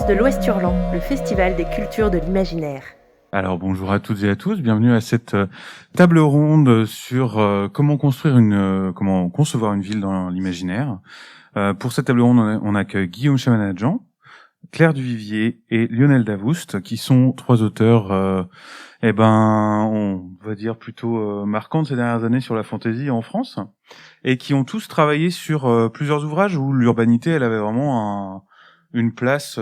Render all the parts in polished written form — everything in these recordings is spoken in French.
de l'Ouest-Hurlan, le festival des cultures de l'imaginaire. Alors bonjour à toutes et à tous, bienvenue à cette table ronde sur comment concevoir une ville dans l'imaginaire. Pour cette table ronde, on accueille Guillaume Chamanadjan, Claire Duvivier et Lionel Davoust, qui sont trois auteurs, on va dire plutôt marquants de ces dernières années sur la fantaisie en France, et qui ont tous travaillé sur plusieurs ouvrages où l'urbanité, elle avait vraiment une place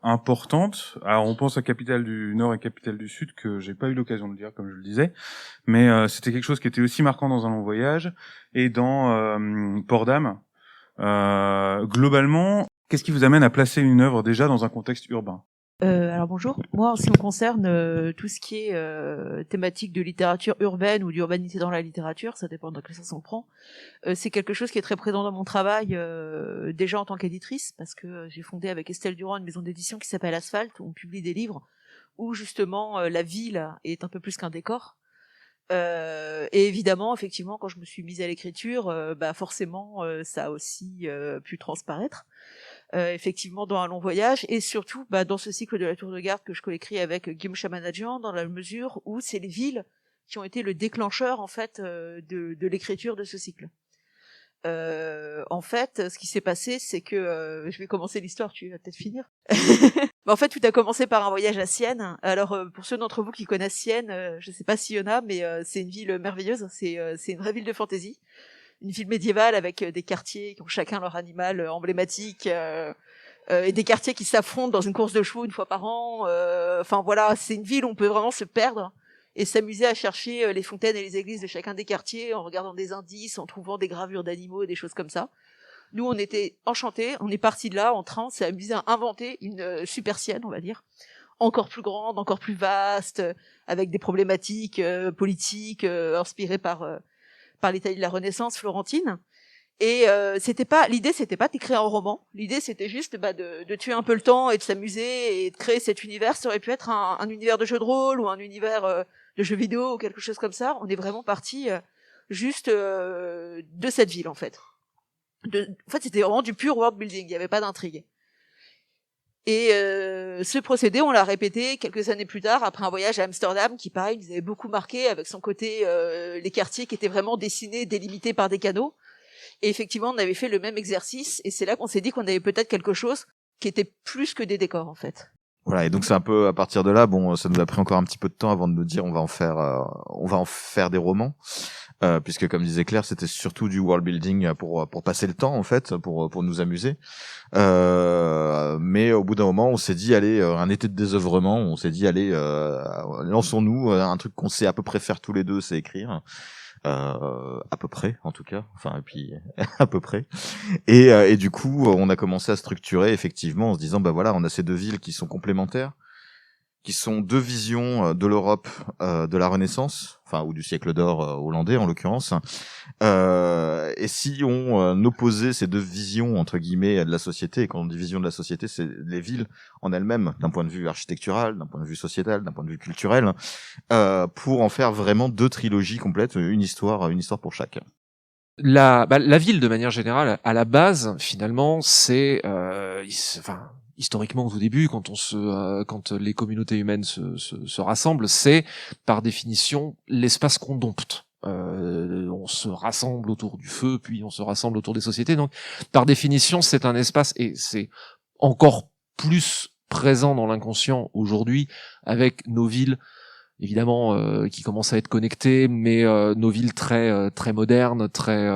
importante. Alors on pense à Capitale du Nord et Capitale du Sud, que j'ai pas eu l'occasion de lire, comme je le disais, mais c'était quelque chose qui était aussi marquant dans Un long voyage et dans Port-d'Âme. Globalement, qu'est-ce qui vous amène à placer une œuvre déjà dans un contexte urbain ? Alors bonjour, moi en ce qui me concerne tout ce qui est thématique de littérature urbaine ou d'urbanité dans la littérature, ça dépend de quel sens on le prend, c'est quelque chose qui est très présent dans mon travail déjà en tant qu'éditrice, parce que j'ai fondé avec Estelle Durand une maison d'édition qui s'appelle Asphalte, où on publie des livres où justement la ville est un peu plus qu'un décor. Et évidemment, effectivement, quand je me suis mise à l'écriture, forcément ça a aussi pu transparaître. Effectivement dans Un long voyage, et surtout dans ce cycle de la Tour de Garde que je coécris avec Guillaume Chamanadjan, dans la mesure où c'est les villes qui ont été le déclencheur en fait de l'écriture de ce cycle. En fait, ce qui s'est passé, c'est que je vais commencer l'histoire, tu vas peut-être finir. En fait, tout a commencé par un voyage à Sienne. Alors, pour ceux d'entre vous qui connaissent Sienne, je sais pas s'il y en a, mais c'est une ville merveilleuse. C'est une vraie ville de fantaisie. Une ville médiévale avec des quartiers qui ont chacun leur animal emblématique, et des quartiers qui s'affrontent dans une course de chevaux une fois par an. Enfin voilà, c'est une ville où on peut vraiment se perdre et s'amuser à chercher les fontaines et les églises de chacun des quartiers en regardant des indices, en trouvant des gravures d'animaux, des choses comme ça. Nous, on était enchantés, on est partis de là en train, on s'est amusé à inventer une super Sienne, on va dire, encore plus grande, encore plus vaste, avec des problématiques politiques inspirées par l'Italie de la Renaissance florentine. Et l'idée c'était pas d'écrire un roman, l'idée c'était juste de tuer un peu le temps et de s'amuser et de créer cet univers. Ça aurait pu être un univers de jeu de rôle ou un univers de jeux vidéo ou quelque chose comme ça. On est vraiment parti juste de cette ville en fait. En fait, c'était vraiment du pur world building, il y avait pas d'intrigue. Et ce procédé, on l'a répété quelques années plus tard, après un voyage à Amsterdam, qui pareil, nous avait beaucoup marqué avec son côté, les quartiers qui étaient vraiment dessinés, délimités par des canaux. Et effectivement, on avait fait le même exercice, et c'est là qu'on s'est dit qu'on avait peut-être quelque chose qui était plus que des décors, en fait. Voilà, et donc c'est un peu à partir de là, bon, ça nous a pris encore un petit peu de temps avant de nous dire on va en faire des romans. Puisque comme disait Claire, c'était surtout du world building pour passer le temps en fait, pour nous amuser. Mais au bout d'un moment, on s'est dit allez, un été de désœuvrement, on s'est dit allez, lançons-nous, un truc qu'on sait à peu près faire tous les deux, c'est écrire. À peu près en tout cas, enfin et puis à peu près, et du coup on a commencé à structurer effectivement en se disant voilà, on a ces deux villes qui sont complémentaires, qui sont deux visions de l'Europe de la Renaissance, enfin ou du siècle d'or hollandais en l'occurrence. Et si on opposait ces deux visions entre guillemets de la société, et quand on dit vision de la société, c'est les villes en elles-mêmes, d'un point de vue architectural, d'un point de vue sociétal, d'un point de vue culturel, pour en faire vraiment deux trilogies complètes, une histoire pour chaque. La ville de manière générale, à la base, finalement, c'est, historiquement au tout début, quand les communautés humaines se rassemblent, c'est par définition l'espace qu'on dompte. On se rassemble autour du feu, puis on se rassemble autour des sociétés. Donc, par définition, c'est un espace, et c'est encore plus présent dans l'inconscient aujourd'hui avec nos villes, évidemment, qui commencent à être connectées, mais nos villes très très modernes, très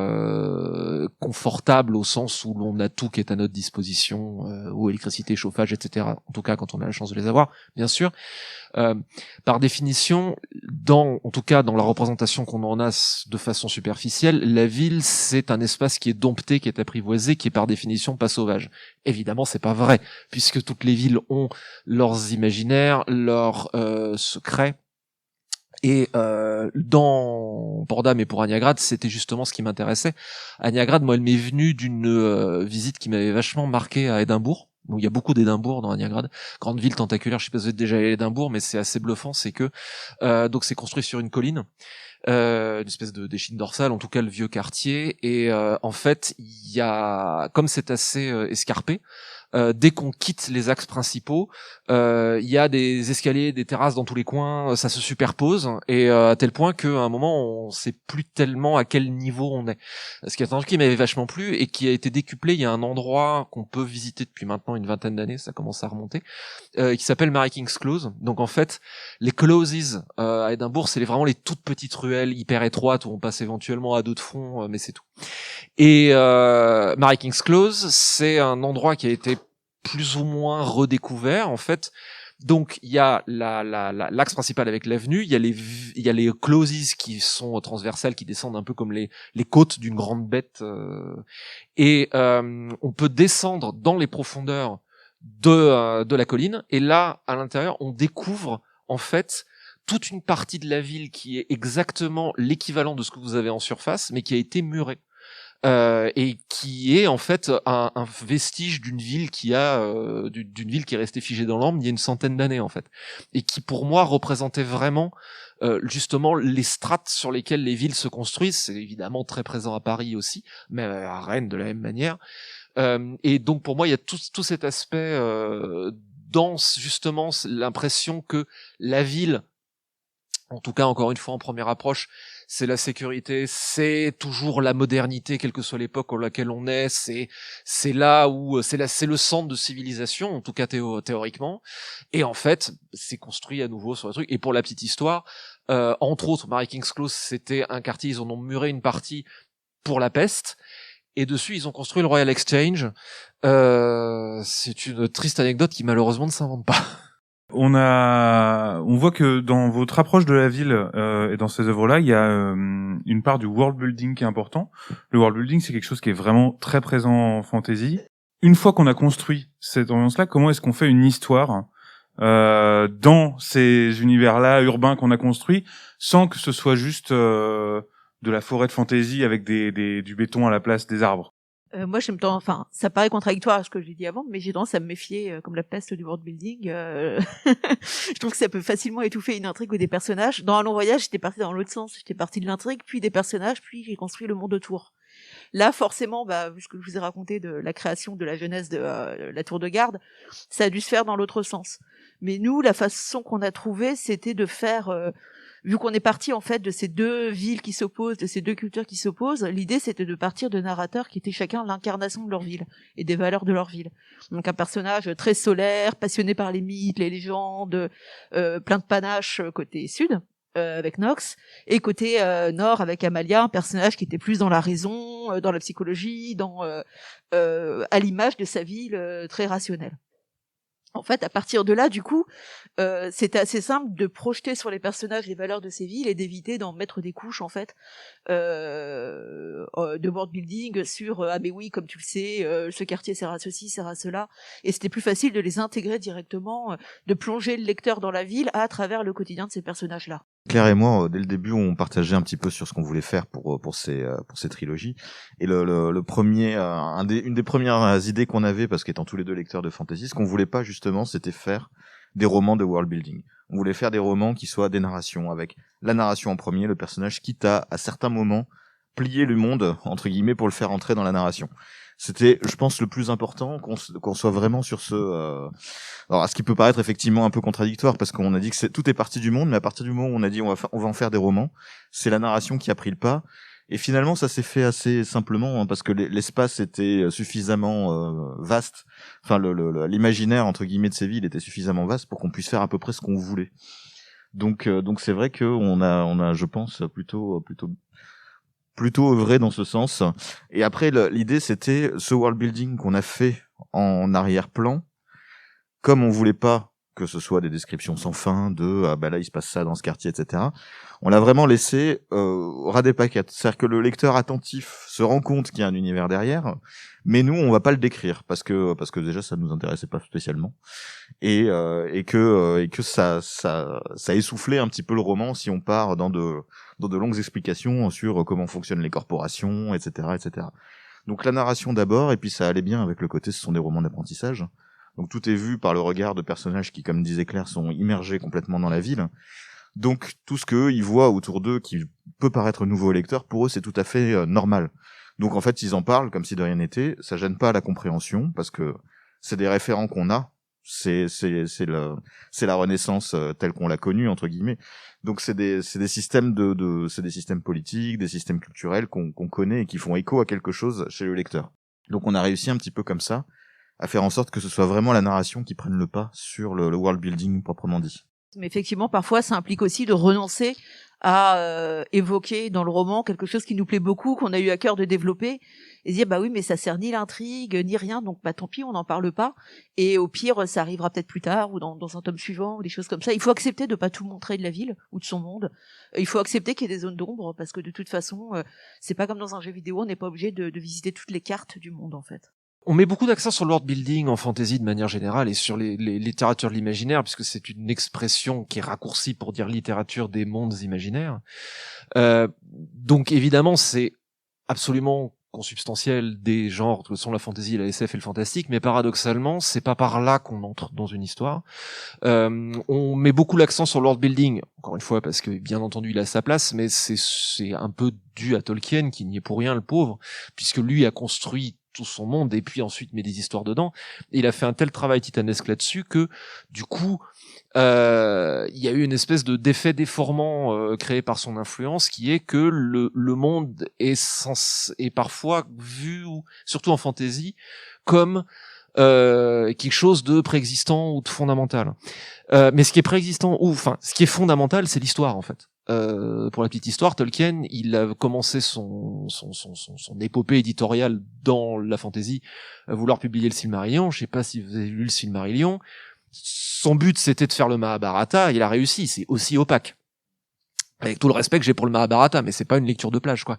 confortables au sens où l'on a tout qui est à notre disposition, eau, électricité, chauffage, etc. En tout cas, quand on a la chance de les avoir, bien sûr. Par définition, en tout cas dans la représentation qu'on en a de façon superficielle, la ville c'est un espace qui est dompté, qui est apprivoisé, qui est par définition pas sauvage. Évidemment, c'est pas vrai, puisque toutes les villes ont leurs imaginaires, leurs secrets. Et dans Port-d'Âme et pour Aniagrad, c'était justement ce qui m'intéressait. Aniagrad, moi, elle m'est venue d'une visite qui m'avait vachement marqué à Édimbourg. Donc il y a beaucoup d'Édimbourg dans Aniagrad, grande ville tentaculaire. Je sais pas si vous êtes déjà allé à Édimbourg, mais c'est assez bluffant. C'est que donc c'est construit sur une colline, une espèce d'échine dorsale, en tout cas le vieux quartier. Et en fait, il y a, comme c'est assez escarpé, dès qu'on quitte les axes principaux, il y a des escaliers, des terrasses dans tous les coins, ça se superpose, et à tel point qu'à un moment, on sait plus tellement à quel niveau on est. Ce qui est un truc qui m'avait vachement plu et qui a été décuplé. Il y a un endroit qu'on peut visiter depuis maintenant une vingtaine d'années, ça commence à remonter, qui s'appelle Mary King's Close. Donc en fait, les closes à Édimbourg, c'est vraiment les toutes petites ruelles hyper étroites où on passe éventuellement à dos de front, mais c'est tout. Et Mary King's Close, c'est un endroit qui a été plus ou moins redécouvert en fait. Donc il y a l'axe principal avec l'avenue, il y a les closes qui sont transversales, qui descendent un peu comme les côtes d'une grande bête, et on peut descendre dans les profondeurs de la colline, et là à l'intérieur on découvre en fait toute une partie de la ville qui est exactement l'équivalent de ce que vous avez en surface, mais qui a été murée. Et qui est en fait un vestige d'une ville qui d'une ville qui est restée figée dans l'ambre il y a une centaine d'années en fait, et qui pour moi représentait vraiment justement les strates sur lesquelles les villes se construisent. C'est évidemment très présent à Paris aussi, mais à Rennes de la même manière. Et donc pour moi il y a tout cet aspect dans justement l'impression que la ville, en tout cas encore une fois en première approche, c'est la sécurité, c'est toujours la modernité, quelle que soit l'époque à laquelle on est, c'est là où c'est le centre de civilisation, en tout cas théoriquement. Et en fait, c'est construit à nouveau sur le truc. Et pour la petite histoire, entre autres, Mary King's Close, c'était un quartier, ils en ont muré une partie pour la peste. Et dessus, ils ont construit le Royal Exchange. C'est une triste anecdote qui malheureusement ne s'invente pas. On voit que dans votre approche de la ville et dans ces œuvres-là, il y a une part du world building qui est important. Le world building, c'est quelque chose qui est vraiment très présent en fantasy. Une fois qu'on a construit cette ambiance-là, comment est-ce qu'on fait une histoire dans ces univers-là urbains qu'on a construits, sans que ce soit juste de la forêt de fantasy avec du béton à la place des arbres? Moi, j'aime tant, enfin, ça paraît contradictoire à ce que j'ai dit avant, mais j'ai tendance à me méfier comme la peste du world building. Je trouve que ça peut facilement étouffer une intrigue ou des personnages. Dans Un long voyage, j'étais partie dans l'autre sens. J'étais partie de l'intrigue, puis des personnages, puis j'ai construit le monde autour. Là, forcément, vu ce que je vous ai raconté de la création de la jeunesse de la tour de garde, ça a dû se faire dans l'autre sens. Mais nous, la façon qu'on a trouvée, c'était de faire... vu qu'on est parti en fait de ces deux villes qui s'opposent, de ces deux cultures qui s'opposent, l'idée c'était de partir de narrateurs qui étaient chacun l'incarnation de leur ville et des valeurs de leur ville. Donc un personnage très solaire, passionné par les mythes, les légendes, plein de panache côté sud, avec Nox, et côté nord avec Amalia, un personnage qui était plus dans la raison, dans la psychologie, à l'image de sa ville très rationnelle. En fait, à partir de là, du coup, c'était assez simple de projeter sur les personnages les valeurs de ces villes et d'éviter d'en mettre des couches, en fait, de world building sur ah mais oui, comme tu le sais, ce quartier sert à ceci, sert à cela. Et c'était plus facile de les intégrer directement, de plonger le lecteur dans la ville à travers le quotidien de ces personnages-là. Claire et moi, dès le début, on partageait un petit peu sur ce qu'on voulait faire pour ces trilogies. Et le premier, une des premières idées qu'on avait, parce qu'étant tous les deux lecteurs de fantasy, ce qu'on voulait pas justement, c'était faire des romans de world building. On voulait faire des romans qui soient des narrations, avec la narration en premier, le personnage quitte à certains moments plier le monde entre guillemets pour le faire entrer dans la narration. C'était, je pense, le plus important, qu'on soit vraiment sur ce... Alors, ce qui peut paraître effectivement un peu contradictoire, parce qu'on a dit que tout est parti du monde, mais à partir du moment où on a dit on va en faire des romans, c'est la narration qui a pris le pas. Et finalement, ça s'est fait assez simplement, parce que l'espace était suffisamment vaste. Enfin, l'imaginaire entre guillemets de ces villes était suffisamment vaste pour qu'on puisse faire à peu près ce qu'on voulait. Donc c'est vrai que on a, je pense, plutôt œuvré dans ce sens. Et après, l'idée, c'était ce world building qu'on a fait en arrière-plan. Comme on voulait pas que ce soit des descriptions sans fin de là il se passe ça dans ce quartier, etc. On l'a vraiment laissé au ras des paquettes. C'est-à-dire que le lecteur attentif se rend compte qu'il y a un univers derrière, mais nous on va pas le décrire parce que déjà ça nous intéressait pas spécialement et que ça essoufflait un petit peu le roman si on part dans de longues explications sur comment fonctionnent les corporations, etc., etc. Donc la narration d'abord, et puis ça allait bien avec le côté ce sont des romans d'apprentissage. Donc tout est vu par le regard de personnages qui, comme disait Claire, sont immergés complètement dans la ville. Donc tout ce qu'eux, ils voient autour d'eux qui peut paraître nouveau au lecteur, pour eux c'est tout à fait normal. Donc en fait ils en parlent comme si de rien n'était, ça gêne pas la compréhension, parce que c'est des référents qu'on a. C'est la Renaissance telle qu'on l'a connue entre guillemets. Donc c'est des systèmes c'est des systèmes politiques, des systèmes culturels qu'on connaît et qui font écho à quelque chose chez le lecteur. Donc on a réussi un petit peu comme ça à faire en sorte que ce soit vraiment la narration qui prenne le pas sur le world building proprement dit. Mais effectivement, parfois, ça implique aussi de renoncer à évoquer dans le roman quelque chose qui nous plaît beaucoup, qu'on a eu à cœur de développer, et dire bah oui, mais ça sert ni l'intrigue ni rien, donc bah tant pis, on n'en parle pas. Et au pire, ça arrivera peut-être plus tard ou dans un tome suivant ou des choses comme ça. Il faut accepter de pas tout montrer de la ville ou de son monde. Il faut accepter qu'il y ait des zones d'ombre parce que de toute façon, c'est pas comme dans un jeu vidéo, on n'est pas obligé de visiter toutes les cartes du monde en fait. On met beaucoup d'accent sur le world building en fantasy de manière générale et sur les littératures de l'imaginaire, puisque c'est une expression qui est raccourcie pour dire littérature des mondes imaginaires. Donc évidemment, c'est absolument consubstantiel des genres que sont la fantasy, la SF et le fantastique, mais paradoxalement, c'est pas par là qu'on entre dans une histoire. On met beaucoup l'accent sur le world building, encore une fois, parce que bien entendu il a sa place, mais c'est un peu dû à Tolkien, qui n'y est pour rien, le pauvre, puisque lui a construit tout son monde et puis ensuite met des histoires dedans. Et il a fait un tel travail titanesque là-dessus que du coup il y a eu une espèce d'effet déformant créé par son influence, qui est que le monde est parfois vu, surtout en fantasy, comme quelque chose de préexistant ou de fondamental. Mais ce qui est préexistant ce qui est fondamental, c'est l'histoire en fait. Pour la petite histoire, Tolkien, il a commencé son épopée éditoriale dans la fantasy, à vouloir publier le Silmarillion. Je sais pas si vous avez lu le Silmarillion. Son but, c'était de faire le Mahabharata. Il a réussi. C'est aussi opaque. Avec tout le respect que j'ai pour le Mahabharata, mais c'est pas une lecture de plage, quoi.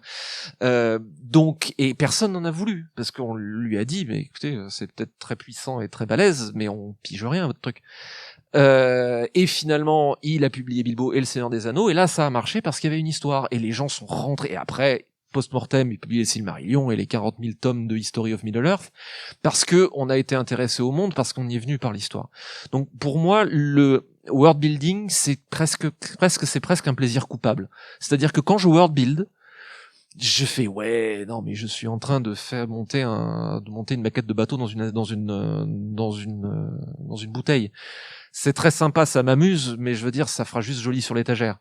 Donc, et personne n'en a voulu, parce qu'on lui a dit, mais écoutez, c'est peut-être très puissant et très balèze, mais on pige rien, votre truc. Et finalement, il a publié Bilbo et le Seigneur des Anneaux, et là, ça a marché parce qu'il y avait une histoire, et les gens sont rentrés, et après, post-mortem, il publie le Silmarillion et les 40 000 tomes de History of Middle-earth, parce que on a été intéressé au monde, parce qu'on y est venu par l'histoire. Donc, pour moi, le world building, c'est presque un plaisir coupable. C'est-à-dire que quand je world build, je fais ouais, non mais je suis en train de faire monter une maquette de bateau dans une bouteille. C'est très sympa, ça m'amuse, mais je veux dire, ça fera juste joli sur l'étagère.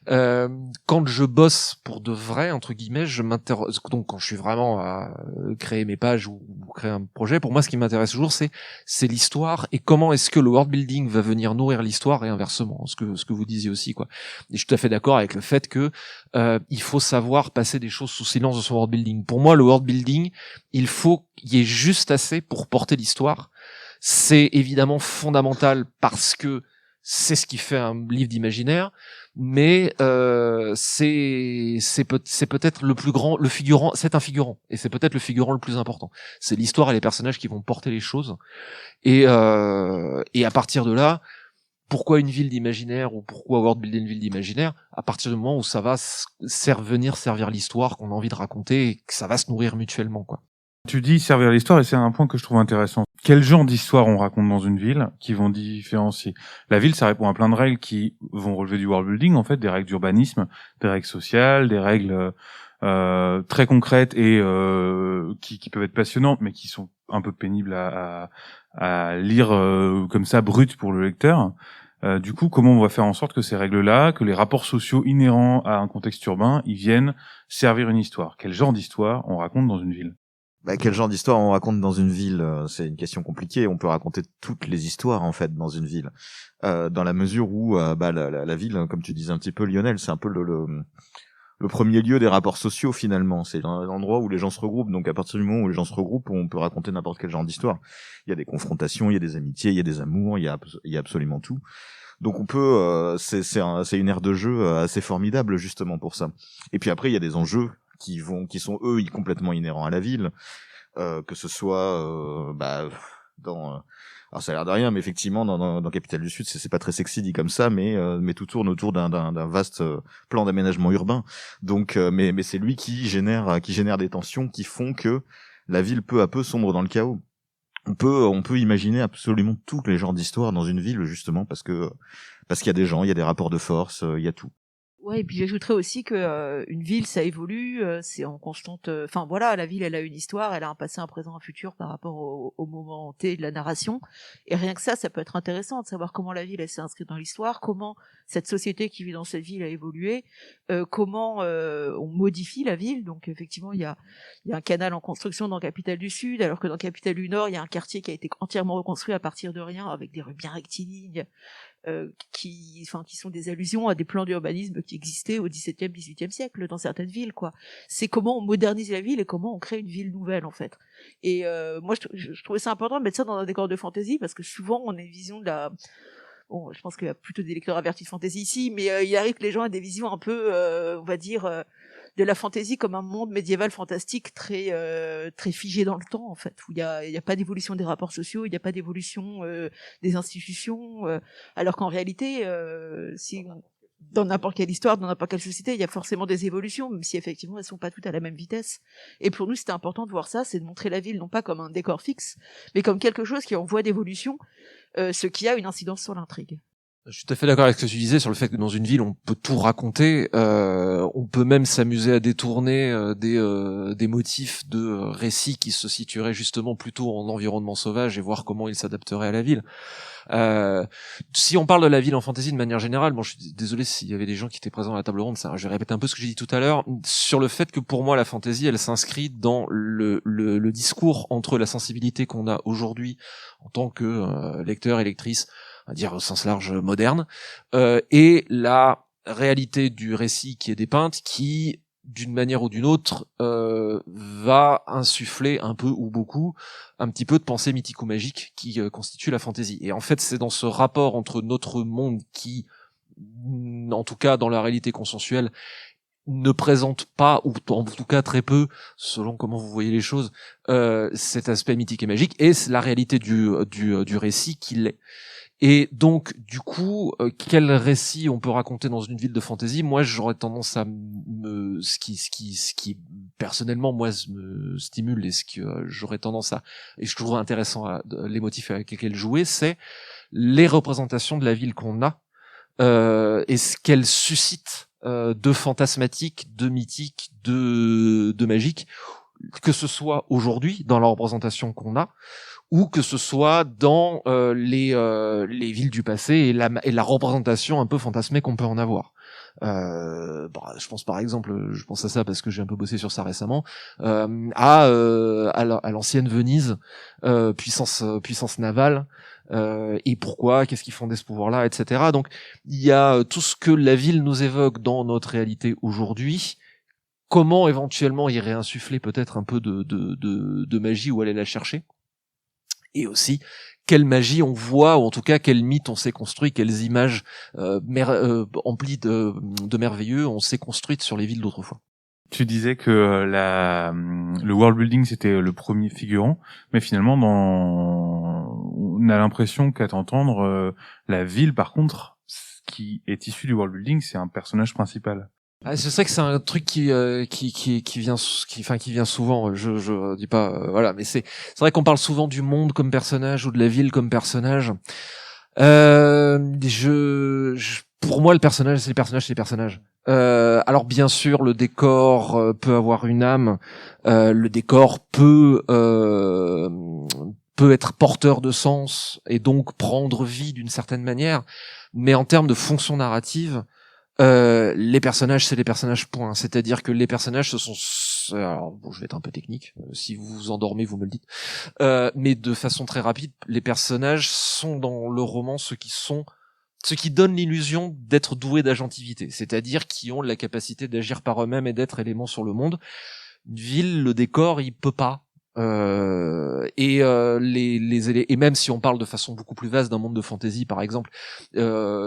Quand je bosse pour de vrai, entre guillemets, je m'intéresse, donc quand je suis vraiment à créer mes pages ou créer un projet, pour moi, ce qui m'intéresse toujours, c'est l'histoire et comment est-ce que le world building va venir nourrir l'histoire et inversement, ce que vous disiez aussi, quoi. Et je suis tout à fait d'accord avec le fait que il faut savoir passer des choses sous silence de son world building. Pour moi, le world building, il faut qu'il y ait juste assez pour porter l'histoire. C'est évidemment fondamental parce que c'est ce qui fait un livre d'imaginaire, mais c'est peut-être le plus grand, le figurant, c'est un figurant, et c'est peut-être le figurant le plus important. C'est l'histoire et les personnages qui vont porter les choses, et à partir de là, pourquoi une ville d'imaginaire ou pourquoi world builder une ville d'imaginaire? À partir du moment où ça va servir l'histoire qu'on a envie de raconter et que ça va se nourrir mutuellement, quoi. Tu dis servir l'histoire, et c'est un point que je trouve intéressant. Quel genre d'histoire on raconte dans une ville qui vont différencier? La ville, ça répond à plein de règles qui vont relever du world building, en fait, des règles d'urbanisme, des règles sociales, des règles très concrètes et qui peuvent être passionnantes, mais qui sont un peu pénibles à lire comme ça, brut pour le lecteur. Du coup, comment on va faire en sorte que ces règles-là, que les rapports sociaux inhérents à un contexte urbain, ils viennent servir une histoire? Quel genre d'histoire on raconte dans une ville? Quel genre d'histoire on raconte dans une ville? C'est une question compliquée. On peut raconter toutes les histoires en fait dans une ville, dans la mesure où la ville, comme tu disais un petit peu, Lionel, c'est un peu le premier lieu des rapports sociaux finalement. C'est l'endroit où les gens se regroupent. Donc à partir du moment où les gens se regroupent, on peut raconter n'importe quel genre d'histoire. Il y a des confrontations, il y a des amitiés, il y a des amours, il y a absolument tout. Donc on peut, c'est une aire de jeu assez formidable justement pour ça. Et puis après il y a des enjeux qui sont eux complètement inhérents à la ville, que ce soit alors ça a l'air de rien, mais effectivement dans Capitale du Sud c'est pas très sexy dit comme ça, mais tout tourne autour d'un vaste plan d'aménagement urbain. Donc mais c'est lui qui génère des tensions qui font que la ville peu à peu sombre dans le chaos. On peut imaginer absolument tous les genres d'histoires dans une ville justement parce qu'il y a des gens, il y a des rapports de force, il y a tout. Ouais, et puis j'ajouterais aussi que une ville, ça évolue, c'est en constante. Enfin voilà, la ville, elle a une histoire, elle a un passé, un présent, un futur par rapport au moment T de la narration. Et rien que ça peut être intéressant de savoir comment la ville, elle s'est inscrite dans l'histoire, comment cette société qui vit dans cette ville a évolué, comment on modifie la ville. Donc effectivement, il y a un canal en construction dans Capitale du Sud, alors que dans Capitale du Nord, il y a un quartier qui a été entièrement reconstruit à partir de rien, avec des rues bien rectilignes. Qui sont des allusions à des plans d'urbanisme qui existaient au XVIIe, XVIIIe siècle dans certaines villes, quoi. C'est comment on modernise la ville et comment on crée une ville nouvelle, en fait. Et moi, je trouvais ça important de mettre ça dans un décor de fantasy parce que souvent, on a une vision de la... Bon, je pense qu'il y a plutôt des lecteurs avertis de fantasy ici, mais il arrive que les gens aient des visions un peu, on va dire, de la fantasy comme un monde médiéval fantastique très très figé dans le temps, en fait, où il y a pas d'évolution des rapports sociaux, il y a pas d'évolution des institutions, alors qu'en réalité, si dans n'importe quelle histoire, dans n'importe quelle société, il y a forcément des évolutions, même si effectivement elles sont pas toutes à la même vitesse. Et pour nous, c'était important de voir ça, c'est de montrer la ville non pas comme un décor fixe, mais comme quelque chose qui est en voie d'évolution, ce qui a une incidence sur l'intrigue. Je suis tout à fait d'accord avec ce que tu disais sur le fait que dans une ville on peut tout raconter, on peut même s'amuser à détourner des motifs de récits qui se situeraient justement plutôt en environnement sauvage et voir comment ils s'adapteraient à la ville. Si on parle de la ville en fantasy de manière générale, bon, je suis désolé s'il y avait des gens qui étaient présents à la table ronde, ça, je vais répéter un peu ce que j'ai dit tout à l'heure sur le fait que pour moi la fantasy elle s'inscrit dans le discours entre la sensibilité qu'on a aujourd'hui en tant que lecteur et lectrice, on va dire au sens large moderne, et la réalité du récit qui est dépeinte, qui d'une manière ou d'une autre va insuffler un peu ou beaucoup un petit peu de pensée mythique ou magique qui constitue la fantaisie. Et en fait, c'est dans ce rapport entre notre monde qui, en tout cas dans la réalité consensuelle, ne présente pas, ou en tout cas très peu, selon comment vous voyez les choses, cet aspect mythique et magique, et c'est la réalité du récit qui l'est. Et donc, du coup, quel récit on peut raconter dans une ville de fantasy? Moi, j'aurais tendance à ce qui personnellement moi me stimule et ce que j'aurais tendance à, et je trouve intéressant les motifs avec lesquels jouer, c'est les représentations de la ville qu'on a et ce qu'elle suscite de fantasmatique, de mythique, de magique, que ce soit aujourd'hui dans la représentation qu'on a, ou que ce soit dans les villes du passé et la représentation un peu fantasmée qu'on peut en avoir. Je pense par exemple, je pense à ça parce que j'ai un peu bossé sur ça récemment, à l'ancienne Venise, puissance navale, et pourquoi, qu'est-ce qui fondait ce pouvoir-là, etc. Donc il y a tout ce que la ville nous évoque dans notre réalité aujourd'hui. Comment éventuellement y réinsuffler peut-être un peu de magie ou aller la chercher. Et aussi, quelle magie on voit, ou en tout cas, quel mythe on s'est construit, quelles images emplies de merveilleux on s'est construites sur les villes d'autrefois. Tu disais que le world building c'était le premier figurant, mais finalement on a l'impression qu'à t'entendre, la ville par contre, ce qui est issu du world building, c'est un personnage principal. Ah, c'est vrai que c'est un truc qui vient souvent. Je dis pas voilà, mais c'est vrai qu'on parle souvent du monde comme personnage ou de la ville comme personnage. Pour moi, le personnage, c'est les personnages. Alors bien sûr, le décor peut avoir une âme. Le décor peut être porteur de sens et donc prendre vie d'une certaine manière. Mais en termes de fonction narrative, les personnages, c'est les personnages, point. C'est-à-dire que les personnages, ce sont... Alors, bon, je vais être un peu technique. Si vous vous endormez, vous me le dites. Mais de façon très rapide, les personnages sont dans le roman ceux qui donnent l'illusion d'être doués d'agentivité. C'est-à-dire qui ont la capacité d'agir par eux-mêmes et d'être éléments sur le monde. Une ville, le décor, il peut pas. Et même si on parle de façon beaucoup plus vaste d'un monde de fantasy, par exemple,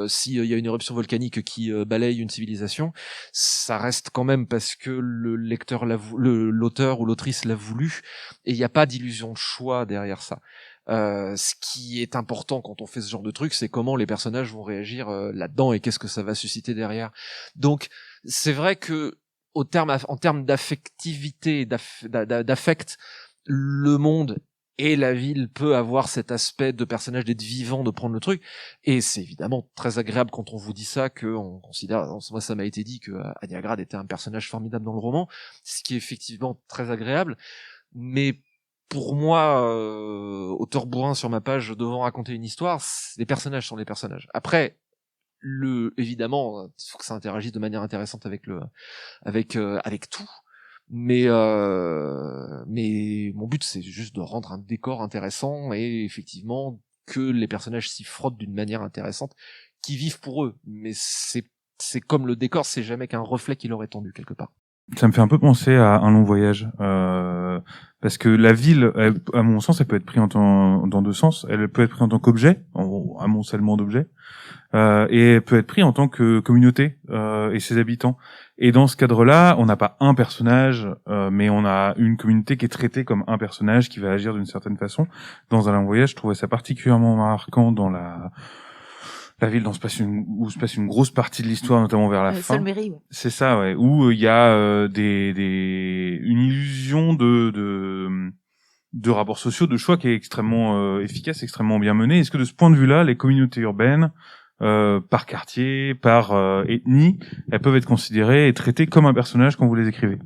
s'il y a une éruption volcanique qui balaye une civilisation, ça reste quand même parce que le lecteur l'auteur ou l'autrice l'a voulu, et il n'y a pas d'illusion de choix derrière ça. Ce qui est important quand on fait ce genre de truc, c'est comment les personnages vont réagir là-dedans et qu'est-ce que ça va susciter derrière. Donc, c'est vrai que en termes d'affectivité, d'affect, le monde Et la ville peut avoir cet aspect de personnage d'être vivant, de prendre le truc. Et c'est évidemment très agréable quand on vous dit ça, que on considère, moi ça m'a été dit que Aniagrad était un personnage formidable dans le roman, ce qui est effectivement très agréable. Mais pour moi, auteur bourrin sur ma page devant raconter une histoire, les personnages sont les personnages. Après, évidemment, il faut que ça interagisse de manière intéressante avec avec tout. Mais mon but c'est juste de rendre un décor intéressant et effectivement que les personnages s'y frottent d'une manière intéressante, qui vivent pour eux. Mais c'est comme le décor, c'est jamais qu'un reflet qui leur est tendu quelque part. Ça me fait un peu penser à Un long voyage, parce que la ville, à mon sens, elle peut être prise dans deux sens. Elle peut être prise en tant qu'objet, amoncellement d'objets, et elle peut être prise en tant que communauté et ses habitants. Et dans ce cadre-là, on n'a pas un personnage, mais on a une communauté qui est traitée comme un personnage qui va agir d'une certaine façon. Dans Un long voyage, je trouvais ça particulièrement marquant dans la ville où se passe une grosse partie de l'histoire, notamment vers la fin. Solmery, ouais. C'est ça, ouais, où il y a une illusion de rapports sociaux, de choix qui est extrêmement efficace, extrêmement bien mené. Est-ce que de ce point de vue-là, les communautés urbaines, par quartier, par ethnie, elles peuvent être considérées et traitées comme un personnage quand vous les écrivez?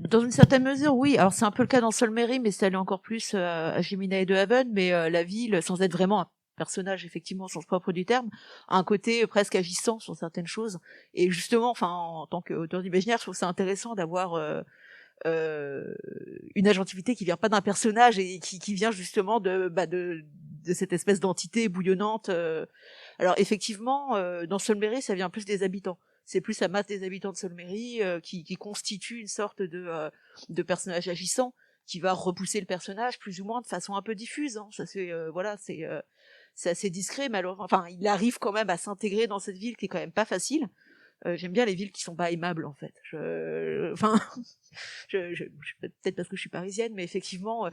Dans une certaine mesure, oui. Alors c'est un peu le cas dans Solmery, mais c'est allé encore plus à Gemina et de Haven, mais la ville, sans être vraiment un personnage effectivement au sens propre du terme, a un côté presque agissant sur certaines choses. Et justement, enfin, en tant qu'auteur d'imaginaire, je trouve ça intéressant d'avoir une agentivité qui vient pas d'un personnage et qui vient justement de cette espèce d'entité bouillonnante. Alors effectivement, dans Solmery, ça vient plus des habitants. C'est plus la masse des habitants de Solmery qui constitue une sorte de personnage agissant qui va repousser le personnage plus ou moins de façon un peu diffuse. Hein. Ça c'est c'est assez discret, malheureusement. Enfin, il arrive quand même à s'intégrer dans cette ville qui est quand même pas facile. J'aime bien les villes qui sont pas aimables, en fait. Peut-être parce que je suis parisienne, mais effectivement,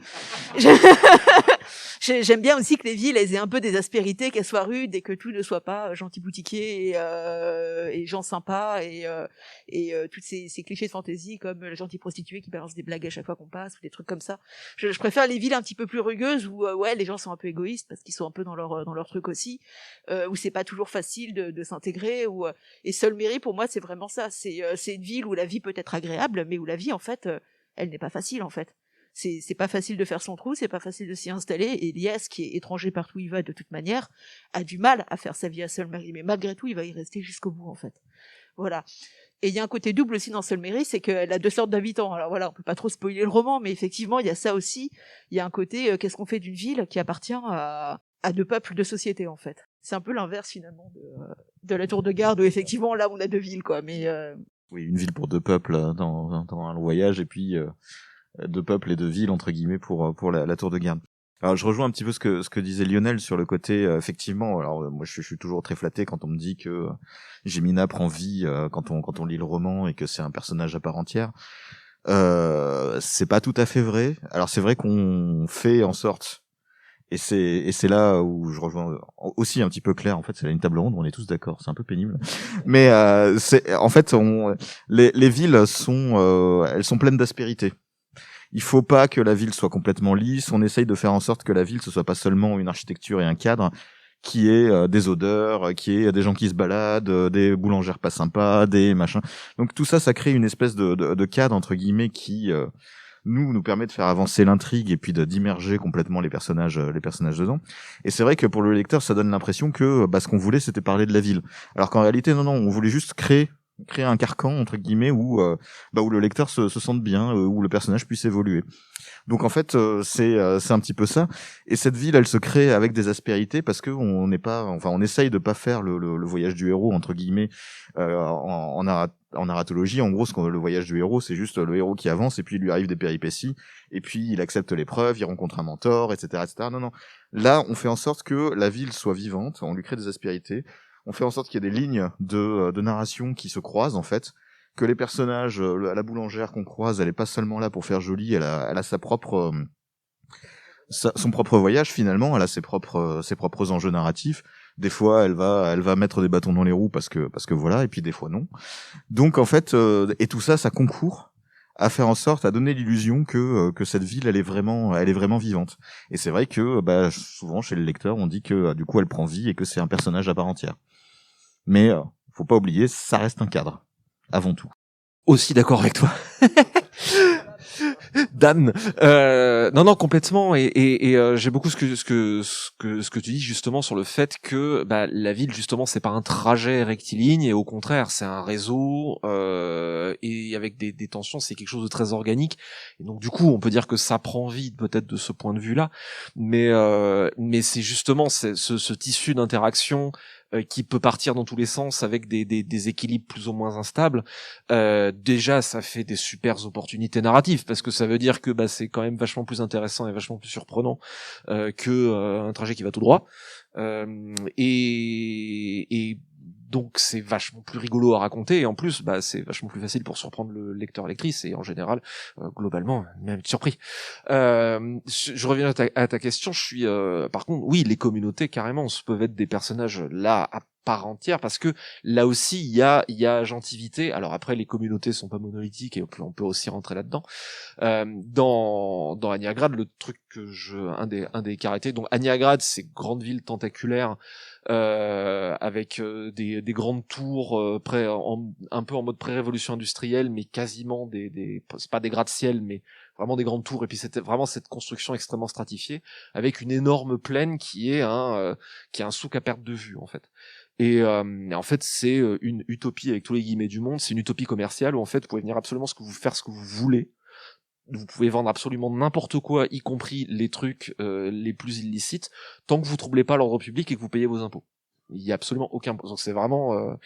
j'aime bien aussi que les villes elles aient un peu des aspérités, qu'elles soient rudes et que tout ne soit pas gentil boutiquier et gens sympas et toutes ces clichés de fantaisie comme le gentil prostitué qui balance des blagues à chaque fois qu'on passe ou des trucs comme ça. Je préfère les villes un petit peu plus rugueuses où ouais les gens sont un peu égoïstes parce qu'ils sont un peu dans leur truc aussi, où c'est pas toujours facile de s'intégrer. Et Solmery pour moi c'est vraiment ça. C'est une ville où la vie peut être agréable, mais où la vie en fait elle n'est pas facile en fait. C'est pas facile de faire son trou, c'est pas facile de s'y installer, et Lies, qui est étranger partout où il va de toute manière, a du mal à faire sa vie à Solmery, mais malgré tout, il va y rester jusqu'au bout, en fait. Voilà. Et il y a un côté double aussi dans Solmery, c'est qu'elle a deux sortes d'habitants. Alors voilà, on peut pas trop spoiler le roman, mais effectivement, il y a ça aussi. Il y a un côté, qu'est-ce qu'on fait d'une ville qui appartient à deux peuples, deux sociétés, en fait. C'est un peu l'inverse, finalement, de la Tour de Garde, où effectivement, là, on a deux villes, quoi, mais Oui, une ville pour deux peuples dans un long voyage, et puis deux peuples et deux villes entre guillemets pour la tour de garde. Alors je rejoins un petit peu ce que disait Lionel sur le côté effectivement. Alors moi je suis toujours très flatté quand on me dit que Gemina prend vie quand on lit le roman et que c'est un personnage à part entière. C'est pas tout à fait vrai. Alors c'est vrai qu'on fait en sorte, et c'est là où je rejoins aussi un petit peu Claire. En fait, c'est une table ronde, on est tous d'accord. C'est un peu pénible, mais c'est en fait les villes sont elles sont pleines d'aspérité. Il faut pas que la ville soit complètement lisse. On essaye de faire en sorte que la ville ce soit pas seulement une architecture et un cadre, qui est des odeurs, qui est des gens qui se baladent, des boulangères pas sympas, des machins. Donc tout ça, ça crée une espèce de cadre entre guillemets qui nous permet de faire avancer l'intrigue et puis d'immerger complètement les personnages dedans. Et c'est vrai que pour le lecteur, ça donne l'impression que ce qu'on voulait, c'était parler de la ville. Alors qu'en réalité, non, on voulait juste créer un carcan entre guillemets où le lecteur se sente bien, où le personnage puisse évoluer. Donc en fait c'est un petit peu ça, et cette ville elle se crée avec des aspérités parce que on essaye de pas faire le voyage du héros entre guillemets en narratologie. En gros le voyage du héros c'est juste le héros qui avance et puis il lui arrive des péripéties et puis il accepte l'épreuve, il rencontre un mentor, etc. Non, là on fait en sorte que la ville soit vivante, on lui crée des aspérités. On fait en sorte qu'il y ait des lignes de narration qui se croisent, en fait, que les personnages, la boulangère qu'on croise, elle est pas seulement là pour faire joli, elle a son propre voyage finalement, elle a ses propres enjeux narratifs. Des fois, elle va mettre des bâtons dans les roues parce que voilà, et puis des fois non. Donc en fait, et tout ça concourt à faire en sorte, à donner l'illusion que cette ville elle est vraiment vivante. Et c'est vrai que souvent chez le lecteur on dit que du coup elle prend vie et que c'est un personnage à part entière. Mais faut pas oublier, ça reste un cadre avant tout. Aussi d'accord avec toi. Dan, non complètement et j'aime beaucoup ce que tu dis justement sur le fait que la ville justement c'est pas un trajet rectiligne et au contraire c'est un réseau et avec des tensions, c'est quelque chose de très organique et donc du coup on peut dire que ça prend vie peut-être de ce point de vue là, mais c'est justement ce tissu d'interaction qui peut partir dans tous les sens avec des équilibres plus ou moins instables. Déjà ça fait des super opportunités narratives parce que ça veut dire que c'est quand même vachement plus intéressant et vachement plus surprenant que un trajet qui va tout droit, et donc c'est vachement plus rigolo à raconter et en plus c'est vachement plus facile pour surprendre le lecteur lectrice et en général globalement même surpris. Je reviens à ta question, je suis par contre oui, les communautés carrément peuvent être des personnages là à part entière parce que là aussi il y a agentivité. Alors après les communautés sont pas monolithiques et on peut aussi rentrer là-dedans. Dans Aniagrad, le truc que un des caractéristiques, donc Aniagrad c'est grande ville tentaculaire avec des grandes tours un peu en mode pré-révolution industrielle mais quasiment c'est pas des gratte-ciel mais vraiment des grandes tours et puis c'était vraiment cette construction extrêmement stratifiée avec une énorme plaine qui est un souk à perte de vue en fait. Et en fait c'est une utopie avec tous les guillemets du monde, c'est une utopie commerciale où en fait vous pouvez venir absolument faire ce que vous voulez. Vous pouvez vendre absolument n'importe quoi, y compris les trucs les plus illicites, tant que vous troublez pas l'ordre public et que vous payez vos impôts. Il y a absolument aucun... Donc c'est vraiment...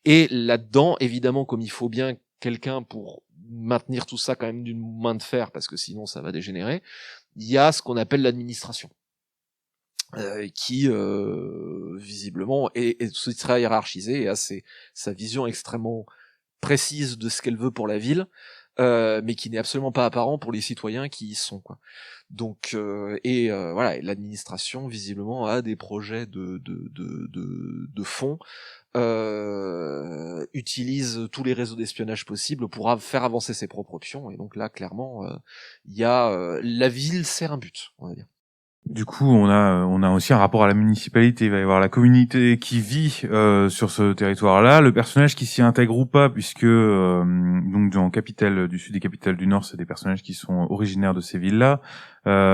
Et là-dedans, évidemment, comme il faut bien quelqu'un pour maintenir tout ça quand même d'une main de fer, parce que sinon ça va dégénérer, il y a ce qu'on appelle l'administration. Qui visiblement est très hiérarchisée et a sa vision extrêmement précise de ce qu'elle veut pour la ville, mais qui n'est absolument pas apparent pour les citoyens qui y sont, quoi. Donc voilà, et l'administration visiblement a des projets de fonds, utilise tous les réseaux d'espionnage possibles pour faire avancer ses propres options, et donc là clairement il y a la ville sert un but, on va dire. Du coup, on a aussi un rapport à la municipalité. Il va y avoir la communauté qui vit sur ce territoire-là, le personnage qui s'y intègre ou pas, puisque donc dans Capitale du Sud et Capitale du Nord, c'est des personnages qui sont originaires de ces villes-là.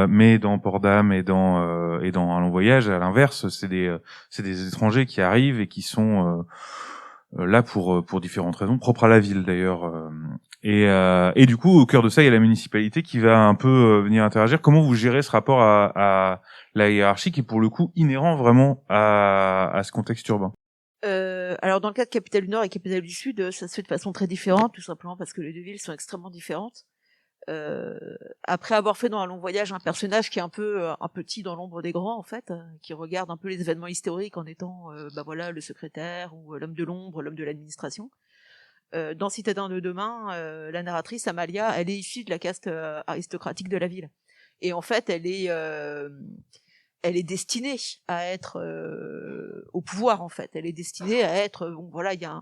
Mais dans Port-d'Âme et dans Un long voyage, à l'inverse, c'est des étrangers qui arrivent et qui sont là pour différentes raisons, propres à la ville d'ailleurs. Et du coup, au cœur de ça, il y a la municipalité qui va un peu venir interagir. Comment vous gérez ce rapport à la hiérarchie qui est pour le coup inhérent vraiment à ce contexte urbain? Alors dans le cas de Capitale du Nord et Capitale du Sud, ça se fait de façon très différente, tout simplement parce que les deux villes sont extrêmement différentes. Après avoir fait dans Un long voyage un personnage qui est un petit dans l'ombre des grands en fait, qui regarde un peu les événements historiques en étant voilà le secrétaire ou l'homme de l'ombre, l'homme de l'administration. Dans Citadin de demain, la narratrice Amalia, elle est issue de la caste aristocratique de la ville, et en fait elle est destinée à être au pouvoir en fait. Elle est destinée à être bon voilà, il y a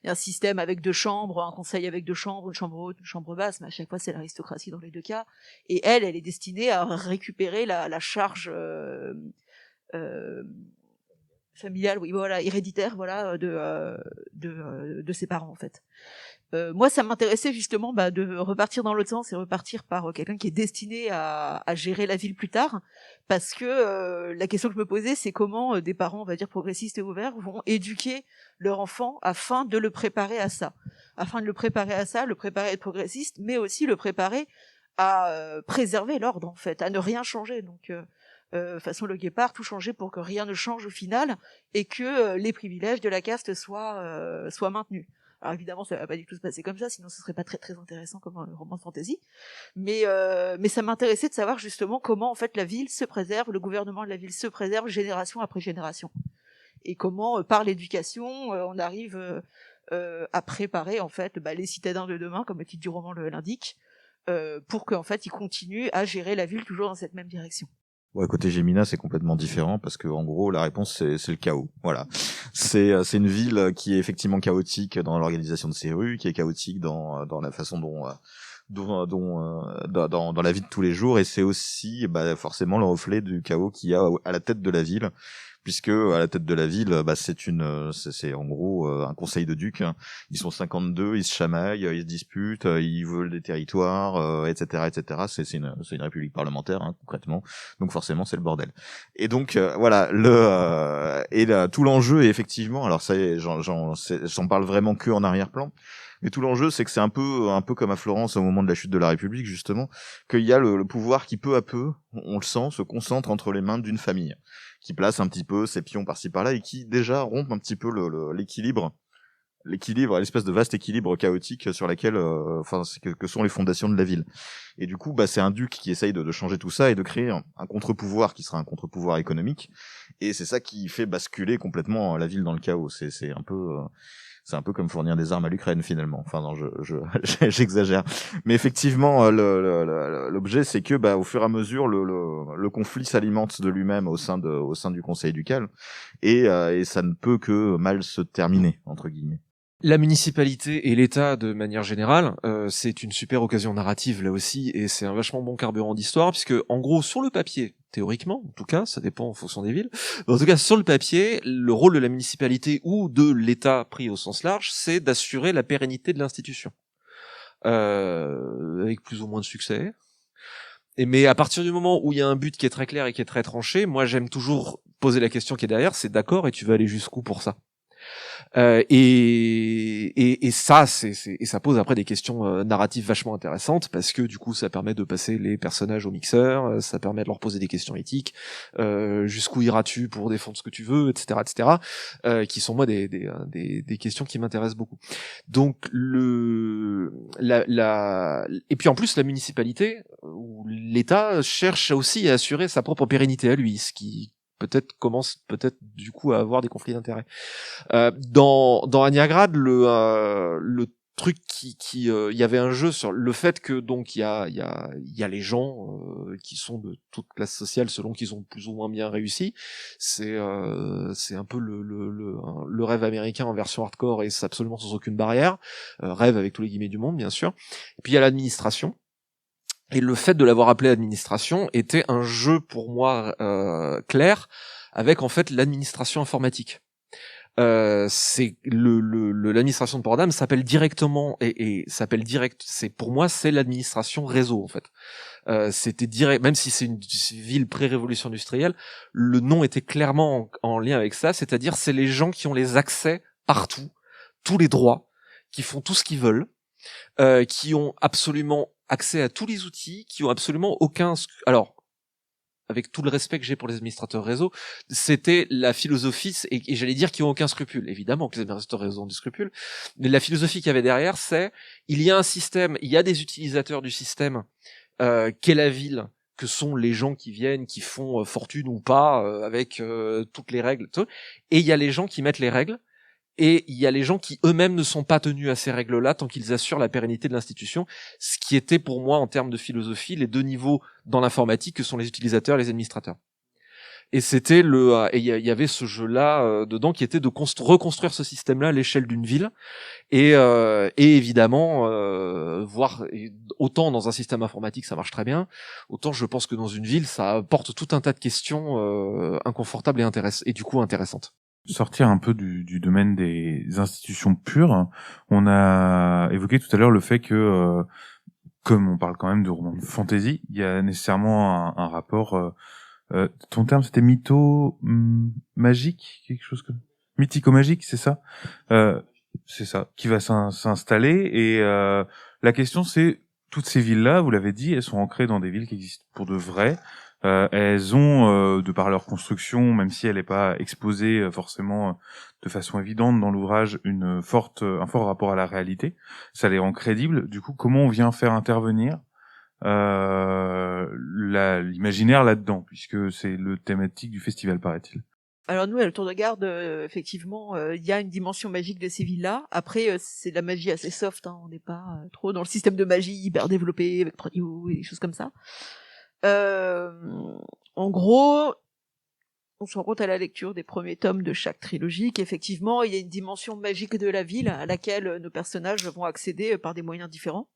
un système avec 2 chambres, un conseil avec 2 chambres, une chambre haute, une chambre basse, mais à chaque fois c'est l'aristocratie dans les 2 cas. Et elle est destinée à récupérer la charge familiale, oui voilà, héréditaire voilà de ses parents en fait. Moi ça m'intéressait justement de repartir dans l'autre sens et repartir par quelqu'un qui est destiné à gérer la ville plus tard, parce que la question que je me posais c'est comment des parents on va dire progressistes et ouverts vont éduquer leur enfant afin de le préparer à ça, le préparer à être progressiste, mais aussi le préparer à préserver l'ordre en fait, à ne rien changer, donc façon Le Guépard, tout changer pour que rien ne change au final et que les privilèges de la caste soient maintenus. Alors évidemment, ça va pas du tout se passer comme ça, sinon ce serait pas très très intéressant comme un roman de fantasy. Mais ça m'intéressait de savoir justement comment en fait la ville se préserve, le gouvernement de la ville se préserve génération après génération, et comment par l'éducation on arrive à préparer en fait les citadins de demain, comme le titre du roman l'indique, pour qu'en fait ils continuent à gérer la ville toujours dans cette même direction. Ouais, côté Gémina, c'est complètement différent parce que en gros, la réponse c'est le chaos. Voilà, c'est une ville qui est effectivement chaotique dans l'organisation de ses rues, qui est chaotique dans la façon dans la vie de tous les jours, et c'est aussi forcément le reflet du chaos qu'il y a à la tête de la ville, puisque à la tête de la ville, c'est en gros un conseil de ducs. Ils sont 52, ils se chamaillent, ils se disputent, ils veulent des territoires, etc., etc. C'est une république parlementaire, hein, concrètement. Donc forcément, c'est le bordel. Et donc voilà, tout l'enjeu est effectivement, alors ça, j'en parle vraiment que en arrière-plan. Mais tout l'enjeu, c'est que c'est un peu comme à Florence au moment de la chute de la République, justement, qu'il y a le pouvoir qui peu à peu, on le sent, se concentre entre les mains d'une famille, qui place un petit peu ses pions par-ci par-là et qui déjà rompt un petit peu l'équilibre, l'espèce de vaste équilibre chaotique sur laquelle, que sont les fondations de la ville. Et du coup, c'est un duc qui essaye de changer tout ça et de créer un contre-pouvoir qui sera un contre-pouvoir économique. Et c'est ça qui fait basculer complètement la ville dans le chaos. C'est un peu comme fournir des armes à l'Ukraine finalement. Enfin non, j'exagère. Mais effectivement, l'objet c'est que au fur et à mesure le conflit s'alimente de lui-même au sein du Conseil ducal et ça ne peut que mal se terminer entre guillemets. La municipalité et l'État, de manière générale, c'est une super occasion narrative là aussi, et c'est un vachement bon carburant d'histoire, puisque en gros, sur le papier, théoriquement, en tout cas, ça dépend en fonction des villes, mais en tout cas, sur le papier, le rôle de la municipalité ou de l'État pris au sens large, c'est d'assurer la pérennité de l'institution. Avec plus ou moins de succès. Mais à partir du moment où il y a un but qui est très clair et qui est très tranché, moi j'aime toujours poser la question qui est derrière, c'est d'accord, et tu vas aller jusqu'où pour ça ? Et ça, ça pose après des questions narratives vachement intéressantes, parce que du coup ça permet de passer les personnages au mixeur, ça permet de leur poser des questions éthiques, jusqu'où iras-tu pour défendre ce que tu veux, etc., etc., qui sont moi des questions qui m'intéressent beaucoup. Donc et puis en plus la municipalité ou l'État cherche aussi à assurer sa propre pérennité à lui, ce qui commence du coup à avoir des conflits d'intérêts. Dans Aniagrad, le truc il y avait un jeu sur le fait que donc il y a les gens qui sont de toute classe sociale selon qu'ils ont plus ou moins bien réussi. C'est un peu le rêve américain en version hardcore, et c'est absolument sans aucune barrière. Rêve avec tous les guillemets du monde, bien sûr. Et puis il y a l'administration. Et le fait de l'avoir appelé administration était un jeu pour moi clair avec en fait l'administration informatique. C'est l'administration de Port-Dames s'appelle directement et s'appelle direct. Pour moi c'est l'administration réseau en fait. C'était direct, même si c'est une ville pré-révolution industrielle, le nom était clairement en lien avec ça. C'est-à-dire c'est les gens qui ont les accès partout, tous les droits, qui font tout ce qu'ils veulent, qui ont absolument accès à tous les outils, qui ont absolument aucun... Alors, avec tout le respect que j'ai pour les administrateurs réseau, c'était la philosophie, et j'allais dire qu'ils ont aucun scrupule. Évidemment que les administrateurs réseau ont des scrupules, mais la philosophie qu'il y avait derrière, c'est, il y a un système, il y a des utilisateurs du système, qu'est la ville, que sont les gens qui viennent, qui font fortune ou pas, avec toutes les règles, tout, et il y a les gens qui mettent les règles, et il y a les gens qui eux-mêmes ne sont pas tenus à ces règles-là tant qu'ils assurent la pérennité de l'institution, ce qui était pour moi en termes de philosophie les deux niveaux dans l'informatique que sont les utilisateurs et les administrateurs. Et c'était et il y avait ce jeu-là dedans qui était de reconstruire ce système-là à l'échelle d'une ville, et évidemment voir autant dans un système informatique ça marche très bien, autant je pense que dans une ville ça apporte tout un tas de questions inconfortables et du coup intéressantes. Sortir un peu du domaine des institutions pures, on a évoqué tout à l'heure le fait que, comme on parle quand même de romans de fantasy, il y a nécessairement un rapport... ton terme c'était magique, quelque chose comme... Mythico-magique, c'est ça ? C'est ça, qui va s'installer, et la question c'est, toutes ces villes-là, vous l'avez dit, elles sont ancrées dans des villes qui existent pour de vrai. Elles ont, de par leur construction, même si elle n'est pas exposée forcément de façon évidente dans l'ouvrage, un fort rapport à la réalité. Ça les rend crédibles. Du coup, comment on vient faire intervenir l'imaginaire là-dedans, puisque c'est le thématique du festival, paraît-il. Alors nous, à la Tour de Garde, effectivement, il y a une dimension magique de ces villes-là. Après, c'est de la magie assez soft, hein. On n'est pas trop dans le système de magie hyper développé avec 3 niveaux et des choses comme ça. En gros, on se rend compte à la lecture des premiers tomes de chaque trilogie qu'effectivement, il y a une dimension magique de la ville à laquelle nos personnages vont accéder par des moyens différents.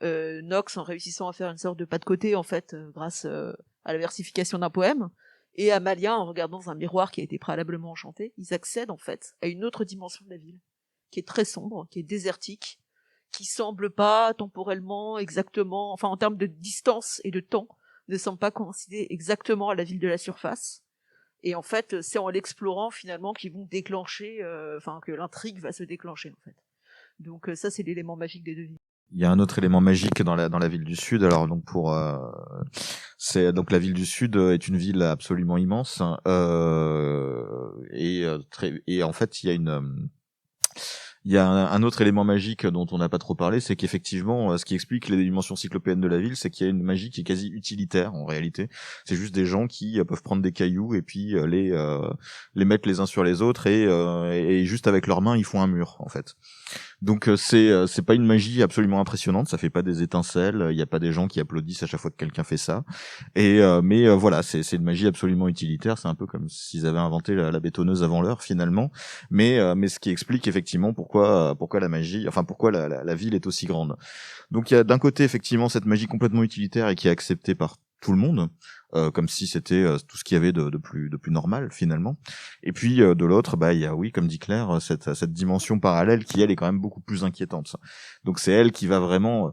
Knox en réussissant à faire une sorte de pas de côté en fait grâce à la versification d'un poème, et Amalia en regardant dans un miroir qui a été préalablement enchanté. Ils accèdent en fait à une autre dimension de la ville qui est très sombre, qui est désertique, qui semble pas temporellement exactement, enfin en termes de distance et de temps, ne semble pas coïncider exactement à la ville de la surface. Et en fait, c'est en l'explorant finalement qu'ils vont déclencher, que l'intrigue va se déclencher en fait. Donc ça, c'est l'élément magique des deux villes. Il y a un autre élément magique dans la ville du Sud. Alors donc c'est donc la ville du Sud est une ville absolument immense et en fait il y a un autre élément magique dont on n'a pas trop parlé, c'est qu'effectivement, ce qui explique les dimensions cyclopéennes de la ville, c'est qu'il y a une magie qui est quasi utilitaire en réalité. C'est juste des gens qui peuvent prendre des cailloux et puis les mettre les uns sur les autres et juste avec leurs mains ils font un mur en fait. Donc c'est pas une magie absolument impressionnante, ça fait pas des étincelles, il y a pas des gens qui applaudissent à chaque fois que quelqu'un fait ça. Mais voilà, c'est une magie absolument utilitaire, c'est un peu comme s'ils avaient inventé la bétonneuse avant l'heure finalement. Mais ce qui explique effectivement pourquoi la magie, enfin pourquoi la ville est aussi grande. Donc il y a d'un côté effectivement cette magie complètement utilitaire et qui est acceptée par tout le monde, comme si c'était tout ce qu'il y avait de plus normal finalement. Et puis de l'autre, il y a, oui, comme dit Claire, cette dimension parallèle qui elle est quand même beaucoup plus inquiétante. Donc c'est elle qui va vraiment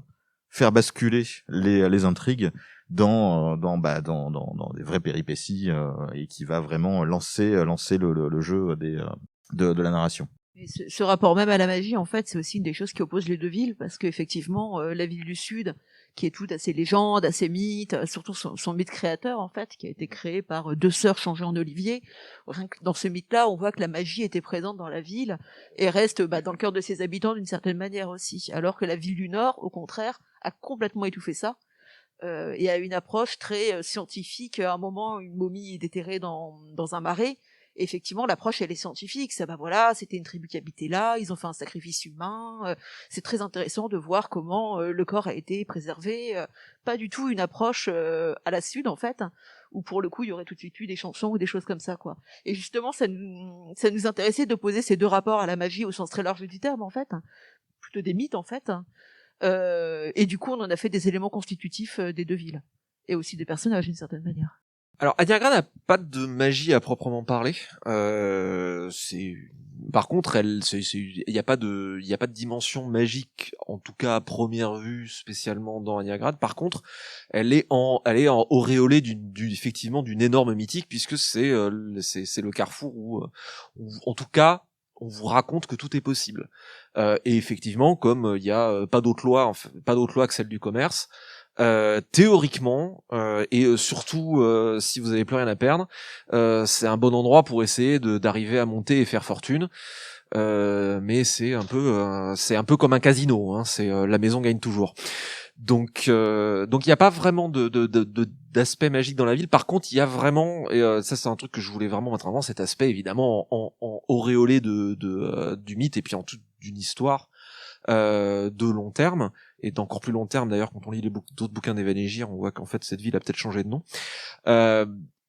faire basculer les intrigues dans des vraies péripéties et qui va vraiment lancer le jeu de la narration. Et ce rapport même à la magie, en fait, c'est aussi une des choses qui opposent les deux villes, parce qu'effectivement, la ville du Sud, qui est toute assez légende, assez mythe, surtout son mythe créateur, en fait, qui a été créé par deux sœurs changées en olivier. Rien que dans ce mythe-là, on voit que la magie était présente dans la ville et reste dans le cœur de ses habitants d'une certaine manière aussi. Alors que la ville du Nord, au contraire, a complètement étouffé ça. Et a une approche très scientifique. À un moment, une momie est déterrée dans un marais. Et effectivement, l'approche, elle est scientifique. Ça, voilà, c'était une tribu qui habitait là, ils ont fait un sacrifice humain. C'est très intéressant de voir comment le corps a été préservé. Pas du tout une approche à la Sud, en fait, où pour le coup, il y aurait tout de suite eu des chansons ou des choses comme ça, quoi. Et justement, ça nous intéressait d'opposer ces deux rapports à la magie au sens très large du terme, en fait. Plutôt des mythes, en fait. Et du coup, on en a fait des éléments constitutifs des deux villes. Et aussi des personnages, d'une certaine manière. Alors, Adiagra n'a pas de magie à proprement parler. Par contre, il y a pas de dimension magique, en tout cas à première vue, spécialement dans Aniagrad. Par contre, elle est auréolée effectivement d'une énorme mythique, puisque c'est le carrefour où en tout cas, on vous raconte que tout est possible. Et effectivement, comme il y a pas d'autre loi que celle du commerce. Théoriquement et surtout si vous avez plus rien à perdre, c'est un bon endroit pour essayer d'arriver à monter et faire fortune. Mais c'est un peu comme un casino, hein, c'est la maison gagne toujours. Donc il y a pas vraiment d'aspect magique dans la ville. Par contre, il y a vraiment, et ça c'est un truc que je voulais vraiment mettre en avant, cet aspect évidemment en auréolé du mythe et puis en toute d'une histoire de long terme, et d'encore plus long terme d'ailleurs. Quand on lit d'autres bouquins d'Evan Egir, on voit qu'en fait cette ville a peut-être changé de nom.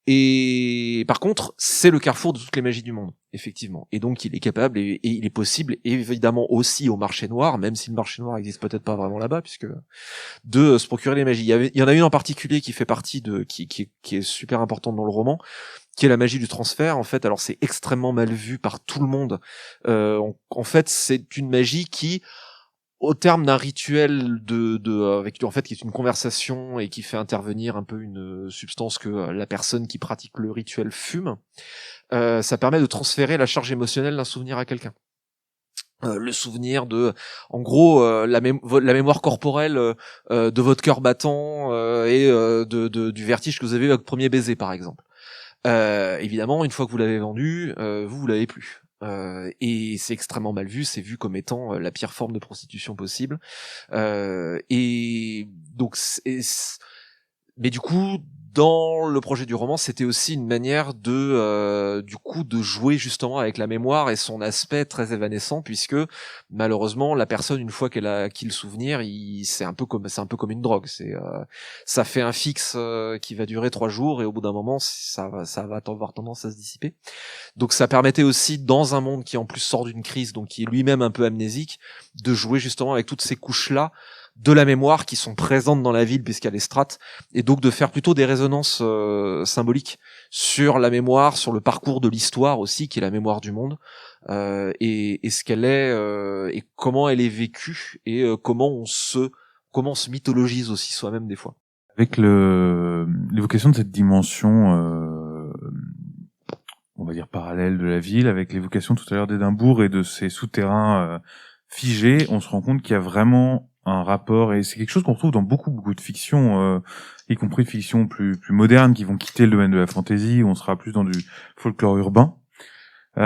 Et par contre, c'est le carrefour de toutes les magies du monde, effectivement. Et donc il est capable et il est possible, évidemment aussi au marché noir, même si le marché noir existe peut-être pas vraiment là-bas, puisque de se procurer les magies. Il y en a une en particulier qui fait partie qui est super importante dans le roman, qui est la magie du transfert. En fait, alors c'est extrêmement mal vu par tout le monde. En fait, c'est une magie qui, au terme d'un rituel avec en fait qui est une conversation et qui fait intervenir un peu une substance que la personne qui pratique le rituel fume, ça permet de transférer la charge émotionnelle d'un souvenir à quelqu'un. Le souvenir en gros, la mémoire corporelle de votre cœur battant et du vertige que vous avez eu avec le premier baiser, par exemple. Évidemment, une fois que vous l'avez vendu, vous l'avez plus. Et c'est extrêmement mal vu, c'est vu comme étant la pire forme de prostitution possible. Et donc, mais du coup, dans le projet du roman, c'était aussi une manière de jouer justement avec la mémoire et son aspect très évanescent, puisque malheureusement la personne, une fois qu'elle a acquis le souvenir, c'est un peu comme une drogue. Ça fait un fixe qui va durer 3 jours et au bout d'un moment ça va avoir tendance à se dissiper. Donc ça permettait aussi, dans un monde qui en plus sort d'une crise, donc qui est lui-même un peu amnésique, de jouer justement avec toutes ces couches là de la mémoire qui sont présentes dans la ville puisqu'il y a les strates, et donc de faire plutôt des résonances symboliques sur la mémoire, sur le parcours de l'histoire aussi, qui est la mémoire du monde, et ce qu'elle est, et comment elle est vécue, et comment on se mythologise aussi soi-même des fois. Avec l'évocation de cette dimension, on va dire parallèle de la ville, avec l'évocation tout à l'heure d'Édimbourg et de ses souterrains figés, on se rend compte qu'il y a vraiment un rapport, et c'est quelque chose qu'on retrouve dans beaucoup de fictions, y compris de fictions plus modernes qui vont quitter le domaine de la fantasy, où on sera plus dans du folklore urbain. Il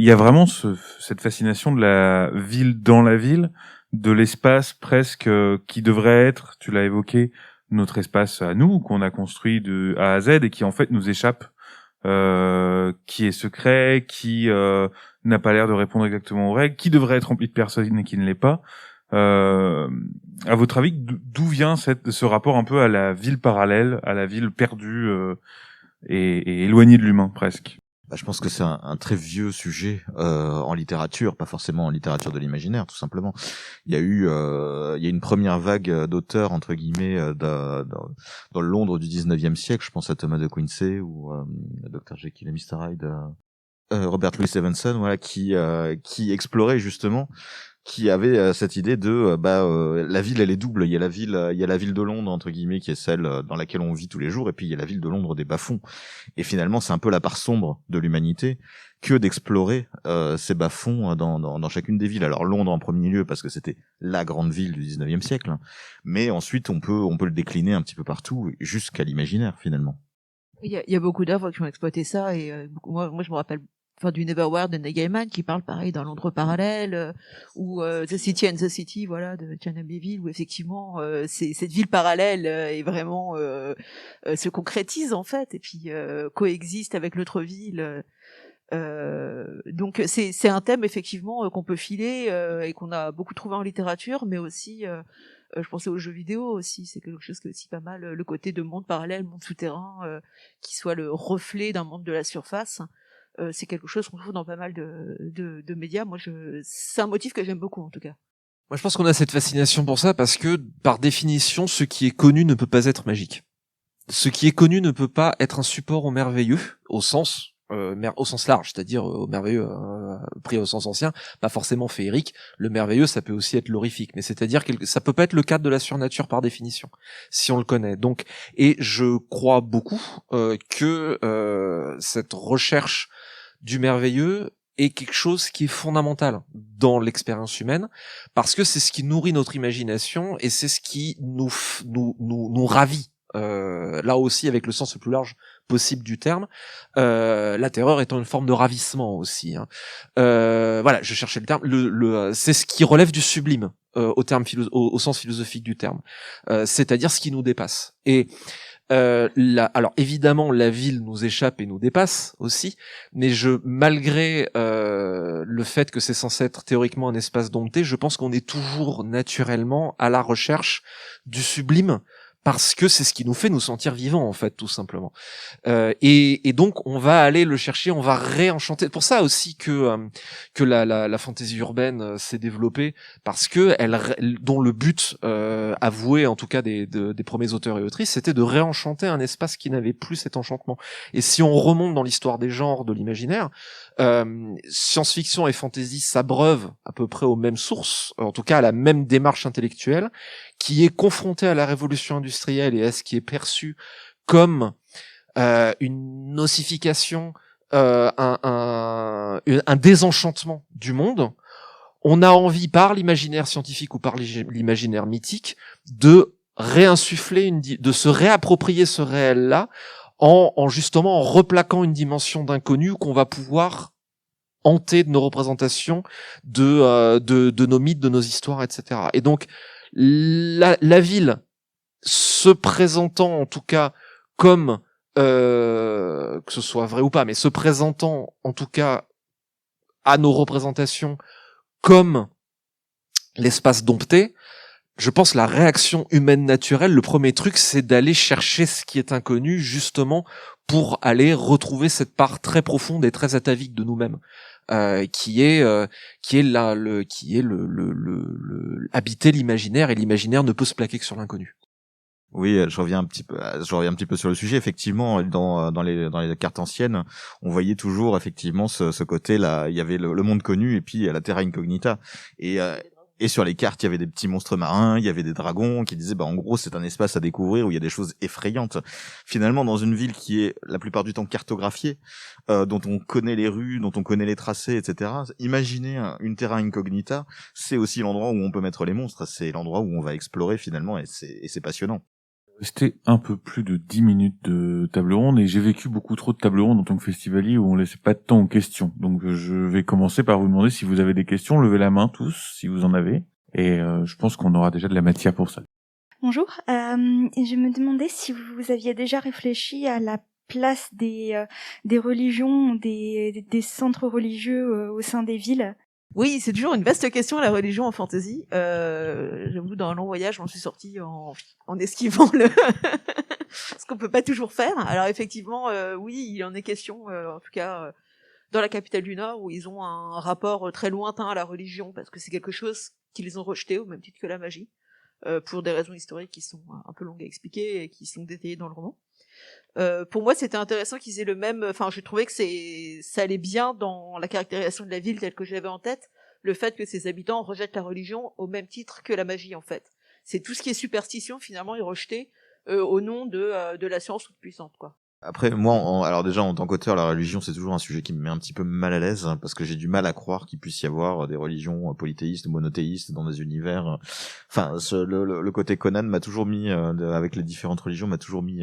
y a vraiment cette fascination de la ville dans la ville, de l'espace presque qui devrait être, tu l'as évoqué, notre espace à nous, qu'on a construit de A à Z et qui en fait nous échappe, qui est secret, qui n'a pas l'air de répondre exactement aux règles, qui devrait être rempli de personnes et qui ne l'est pas. À votre avis, d'où vient ce rapport un peu à la ville parallèle, à la ville perdue et éloignée de l'humain presque? Je pense que c'est un très vieux sujet en littérature, pas forcément en littérature de l'imaginaire, tout simplement. Il y a une première vague d'auteurs entre guillemets dans le Londres du 19e siècle. Je pense à Thomas de Quincey ou Dr Jekyll et Mr Hyde, Robert Louis Stevenson, voilà, qui explorait justement, qui avait cette idée de la ville elle est double, il y a la ville de Londres entre guillemets qui est celle dans laquelle on vit tous les jours, et puis il y a la ville de Londres des bas-fonds, et finalement c'est un peu la part sombre de l'humanité que d'explorer ces bas-fonds dans chacune des villes. Alors Londres en premier lieu parce que c'était la grande ville du 19e siècle, hein, mais ensuite on peut le décliner un petit peu partout jusqu'à l'imaginaire finalement. Il y a beaucoup d'œuvres qui ont exploité ça, et moi je me rappelle du Neverwhere de Neil Gaiman qui parle pareil d'un Londres parallèle, ou The City and the City, voilà, de Tiana Béville, où effectivement cette ville parallèle est vraiment se concrétise en fait, et puis coexiste avec l'autre ville. Donc c'est un thème effectivement qu'on peut filer et qu'on a beaucoup trouvé en littérature, mais aussi je pensais aux jeux vidéo aussi, c'est quelque chose qui est aussi pas mal, le côté de monde parallèle, monde souterrain, qui soit le reflet d'un monde de la surface. C'est quelque chose qu'on trouve dans pas mal de médias. Moi, c'est un motif que j'aime beaucoup, en tout cas. Moi, je pense qu'on a cette fascination pour ça parce que, par définition, ce qui est connu ne peut pas être magique. Ce qui est connu ne peut pas être un support au merveilleux, au sens large, c'est-à-dire au merveilleux pris au sens ancien, pas forcément féerique. Le merveilleux, ça peut aussi être l'horrifique, mais c'est-à-dire que ça peut pas être le cadre de la surnature par définition, si on le connaît. Donc, et je crois beaucoup que cette recherche du merveilleux est quelque chose qui est fondamental dans l'expérience humaine, parce que c'est ce qui nourrit notre imagination et c'est ce qui nous ravit. Là aussi, avec le sens le plus large possible du terme, la terreur étant une forme de ravissement aussi. Hein. Voilà, je cherchais le terme. C'est ce qui relève du sublime au sens philosophique du terme, c'est-à-dire ce qui nous dépasse. Et alors évidemment la ville nous échappe et nous dépasse aussi, mais malgré le fait que c'est censé être théoriquement un espace dompté, je pense qu'on est toujours naturellement à la recherche du sublime, parce que c'est ce qui nous fait nous sentir vivants en fait, tout simplement. Et donc on va aller le chercher, on va réenchanter. Pour ça aussi que la fantaisie urbaine s'est développée, parce que dont le but avoué en tout cas des premiers auteurs et autrices, c'était de réenchanter un espace qui n'avait plus cet enchantement. Et si on remonte dans l'histoire des genres de l'imaginaire, science-fiction et fantasy s'abreuvent à peu près aux mêmes sources, en tout cas à la même démarche intellectuelle, qui est confrontée à la révolution industrielle et à ce qui est perçu comme une ossification, un désenchantement du monde. On a envie, par l'imaginaire scientifique ou par l'imaginaire mythique, de réinsuffler de se réapproprier ce réel-là, en justement en replaquant une dimension d'inconnu qu'on va pouvoir hanter de nos représentations, de nos mythes, de nos histoires, etc. Et donc la ville se présentant en tout cas comme que ce soit vrai ou pas, mais se présentant en tout cas à nos représentations comme l'espace dompté, je pense la réaction humaine naturelle, le premier truc, c'est d'aller chercher ce qui est inconnu, justement pour aller retrouver cette part très profonde et très atavique de nous-mêmes. habiter l'imaginaire, et l'imaginaire ne peut se plaquer que sur l'inconnu. Oui, je reviens un petit peu sur le sujet. Effectivement, dans les cartes anciennes, on voyait toujours effectivement ce côté-là. Il y avait le monde connu et puis la terra incognita. Et sur les cartes, il y avait des petits monstres marins, il y avait des dragons qui disaient, en gros, c'est un espace à découvrir où il y a des choses effrayantes. Finalement, dans une ville qui est la plupart du temps cartographiée, dont on connaît les rues, dont on connaît les tracés, etc. Imaginez une terra incognita, c'est aussi l'endroit où on peut mettre les monstres. C'est l'endroit où on va explorer finalement, et c'est passionnant. C'était un peu plus de 10 minutes de table ronde et j'ai vécu beaucoup trop de tables rondes en tant que festivalier où on laissait pas de temps aux questions. Donc je vais commencer par vous demander si vous avez des questions. Levez la main tous si vous en avez. Et je pense qu'on aura déjà de la matière pour ça. Bonjour, je me demandais si vous aviez déjà réfléchi à la place des religions, des centres religieux au sein des villes. Oui, c'est toujours une vaste question, la religion en fantasy. J'avoue, dans un long voyage, j'en suis sortie en esquivant ce qu'on peut pas toujours faire. Alors effectivement, oui, il en est question, en tout cas dans la capitale du Nord, où ils ont un rapport très lointain à la religion, parce que c'est quelque chose qu'ils ont rejeté, au même titre que la magie, pour des raisons historiques qui sont un peu longues à expliquer et qui sont détaillées dans le roman. Pour moi, c'était intéressant qu'ils aient le même. Enfin, j'ai trouvé que ça allait bien dans la caractérisation de la ville telle que j'avais en tête, le fait que ses habitants rejettent la religion au même titre que la magie, en fait. C'est tout ce qui est superstition, finalement, est rejeté au nom de la science toute puissante, quoi. Après, moi, alors déjà, en tant qu'auteur, la religion, c'est toujours un sujet qui me met un petit peu mal à l'aise, parce que j'ai du mal à croire qu'il puisse y avoir des religions polythéistes, monothéistes dans des univers. Enfin, le côté Conan m'a toujours mis, avec les différentes religions,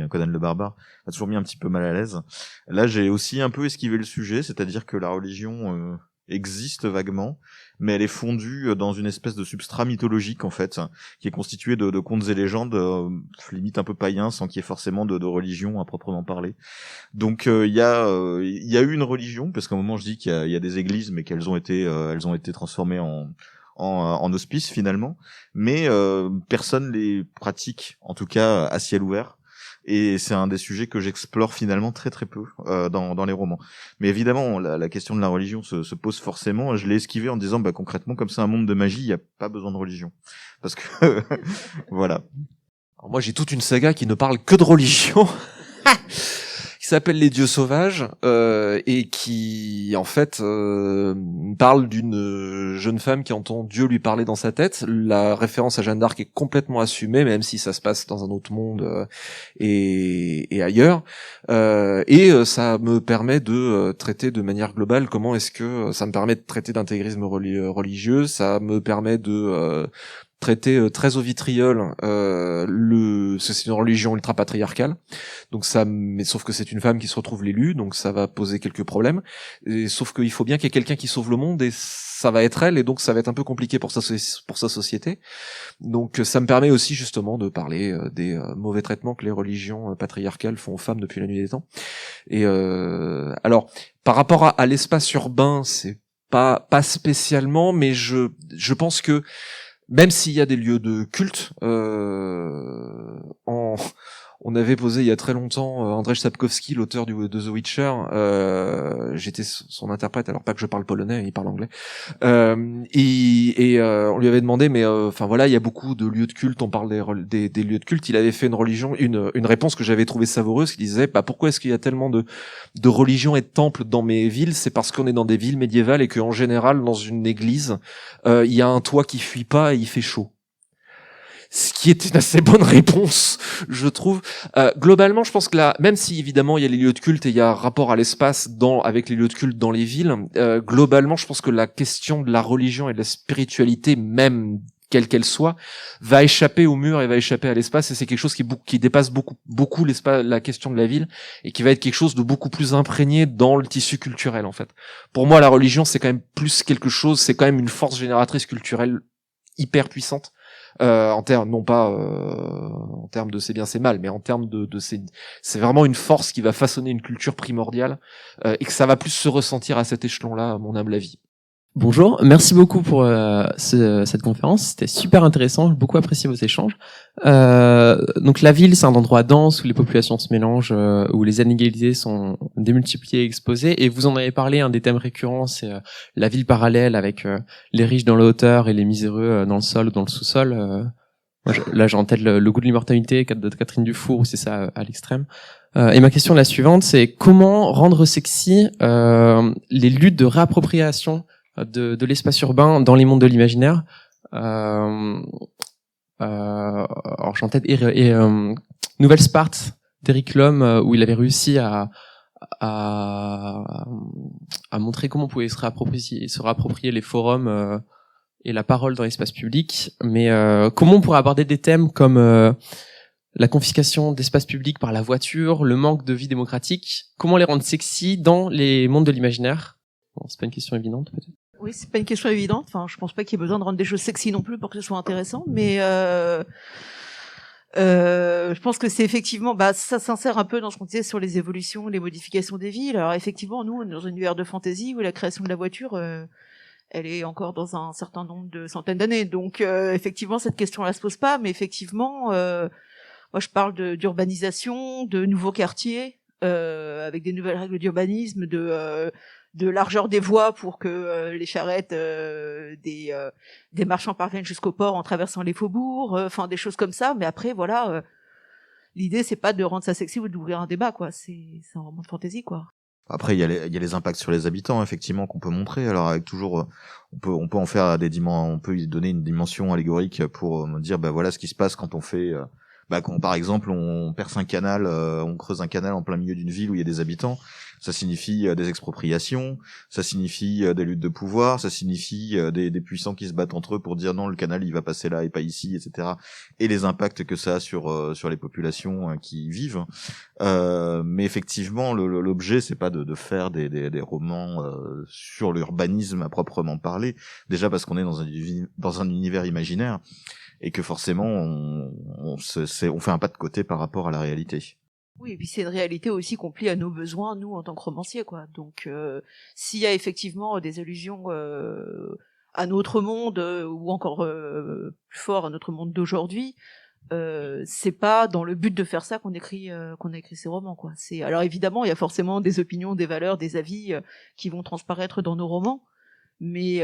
Conan le barbare, m'a toujours mis un petit peu mal à l'aise. Là, j'ai aussi un peu esquivé le sujet, c'est-à-dire que la religion existe vaguement, mais elle est fondue dans une espèce de substrat mythologique, en fait, qui est constitué de contes et légendes, limite un peu païens, sans qu'il y ait forcément de religion à proprement parler. Donc il y a eu une religion, parce qu'à un moment je dis qu'il y a des églises, mais qu'elles ont été transformées en hospice finalement, mais personne les pratique, en tout cas à ciel ouvert. Et c'est un des sujets que j'explore finalement très très peu dans les romans. Mais évidemment, la question de la religion se pose forcément. Je l'ai esquivé en disant, concrètement, comme c'est un monde de magie, il n'y a pas besoin de religion. Parce que, voilà. Alors moi, j'ai toute une saga qui ne parle que de religion. Qui s'appelle Les Dieux Sauvages, et qui en fait parle d'une jeune femme qui entend Dieu lui parler dans sa tête. La référence à Jeanne d'Arc est complètement assumée, même si ça se passe dans un autre monde et ailleurs. Et ça me permet de traiter de manière globale comment est-ce que ça me permet de traiter d'intégrisme religieux. Ça me permet de traité très au vitriol c'est une religion ultra patriarcale, donc mais sauf que c'est une femme qui se retrouve l'élue, donc ça va poser quelques problèmes, et sauf qu'il faut bien qu'il y ait quelqu'un qui sauve le monde, et ça va être elle, et donc ça va être un peu compliqué pour sa société. Donc ça me permet aussi justement de parler des mauvais traitements que les religions patriarcales font aux femmes depuis la nuit des temps. Et alors par rapport à l'espace urbain, c'est pas spécialement, mais je pense que même s'il y a des lieux de culte, on avait posé il y a très longtemps Andrzej Sapkowski, l'auteur de The Witcher. J'étais son interprète, alors pas que je parle polonais, il parle anglais. On lui avait demandé, mais enfin voilà, il y a beaucoup de lieux de culte. On parle des lieux de culte. Il avait fait une réponse que j'avais trouvée savoureuse, qui disait, pourquoi est-ce qu'il y a tellement de religions et de temples dans mes villes? C'est parce qu'on est dans des villes médiévales et qu'en général, dans une église, il y a un toit qui fuit pas et il fait chaud. Ce qui est une assez bonne réponse, je trouve. Globalement, je pense que là, même si évidemment il y a les lieux de culte et il y a un rapport à l'espace avec les lieux de culte dans les villes, globalement, je pense que la question de la religion et de la spiritualité, même quelle qu'elle soit, va échapper au mur et va échapper à l'espace, et c'est quelque chose qui dépasse beaucoup l'espace, la question de la ville, et qui va être quelque chose de beaucoup plus imprégné dans le tissu culturel, en fait. Pour moi, la religion, c'est quand même plus quelque chose, c'est quand même une force génératrice culturelle hyper puissante. En termes, non pas en termes de c'est bien c'est mal, mais en termes de c'est vraiment une force qui va façonner une culture primordiale, et que ça va plus se ressentir à cet échelon-là, à mon humble avis. Bonjour, merci beaucoup pour cette conférence, c'était super intéressant, j'ai beaucoup apprécié vos échanges. Donc la ville, c'est un endroit dense où les populations se mélangent, où les inégalités sont démultipliées et exposées, et vous en avez parlé, un des thèmes récurrents, c'est la ville parallèle avec les riches dans la hauteur et les miséreux dans le sol ou dans le sous-sol. Là j'ai en tête le goût de l'immortalité de Catherine Dufour, où c'est ça à l'extrême. Et ma question est la suivante, c'est comment rendre sexy les luttes de réappropriation de l'espace urbain dans les mondes de l'imaginaire. Alors j'ai en tête Nouvelle Sparte d'Eric Lhomme, où il avait réussi à montrer comment on pouvait se réapproprier les forums et la parole dans l'espace public. Mais comment on pourrait aborder des thèmes comme la confiscation d'espace public par la voiture, le manque de vie démocratique, comment les rendre sexy dans les mondes de l'imaginaire? Bon, c'est pas une question évidente peut-être. Oui, c'est pas une question évidente. Enfin, je pense pas qu'il y ait besoin de rendre des choses sexy non plus pour que ce soit intéressant, mais je pense que c'est effectivement, ça s'insère un peu dans ce qu'on disait sur les évolutions, les modifications des villes. Alors effectivement, nous, on est dans un univers de fantasy où la création de la voiture, elle est encore dans un certain nombre de centaines d'années. Donc effectivement, cette question-là se pose pas, mais effectivement, moi je parle d'urbanisation, de nouveaux quartiers, avec des nouvelles règles d'urbanisme, de largeur des voies pour que les charrettes des marchands parviennent jusqu'au port en traversant les faubourgs, enfin des choses comme ça. Mais après, voilà, l'idée c'est pas de rendre ça sexy ou d'ouvrir un débat, quoi. C'est un roman de fantaisie, quoi. Après, il y a les impacts sur les habitants, effectivement, qu'on peut montrer. Alors, avec toujours, on peut en faire on peut y donner une dimension allégorique pour dire, voilà ce qui se passe quand on fait, quand par exemple on perce un canal, on creuse un canal en plein milieu d'une ville où il y a des habitants. Ça signifie des expropriations, ça signifie des luttes de pouvoir, ça signifie des puissants qui se battent entre eux pour dire non, le canal il va passer là et pas ici, etc. Et les impacts que ça a sur les populations qui y vivent. Mais effectivement, l'objet c'est pas de faire des romans sur l'urbanisme à proprement parler. Déjà parce qu'on est dans un univers imaginaire et que forcément on fait un pas de côté par rapport à la réalité. Oui, et puis c'est une réalité aussi qu'on plie à nos besoins, nous, en tant que romanciers, quoi. Donc, s'il y a effectivement des allusions à notre monde, ou encore plus fort à notre monde d'aujourd'hui, c'est pas dans le but de faire ça qu'on écrit ces romans, quoi. Alors évidemment, il y a forcément des opinions, des valeurs, des avis qui vont transparaître dans nos romans, mais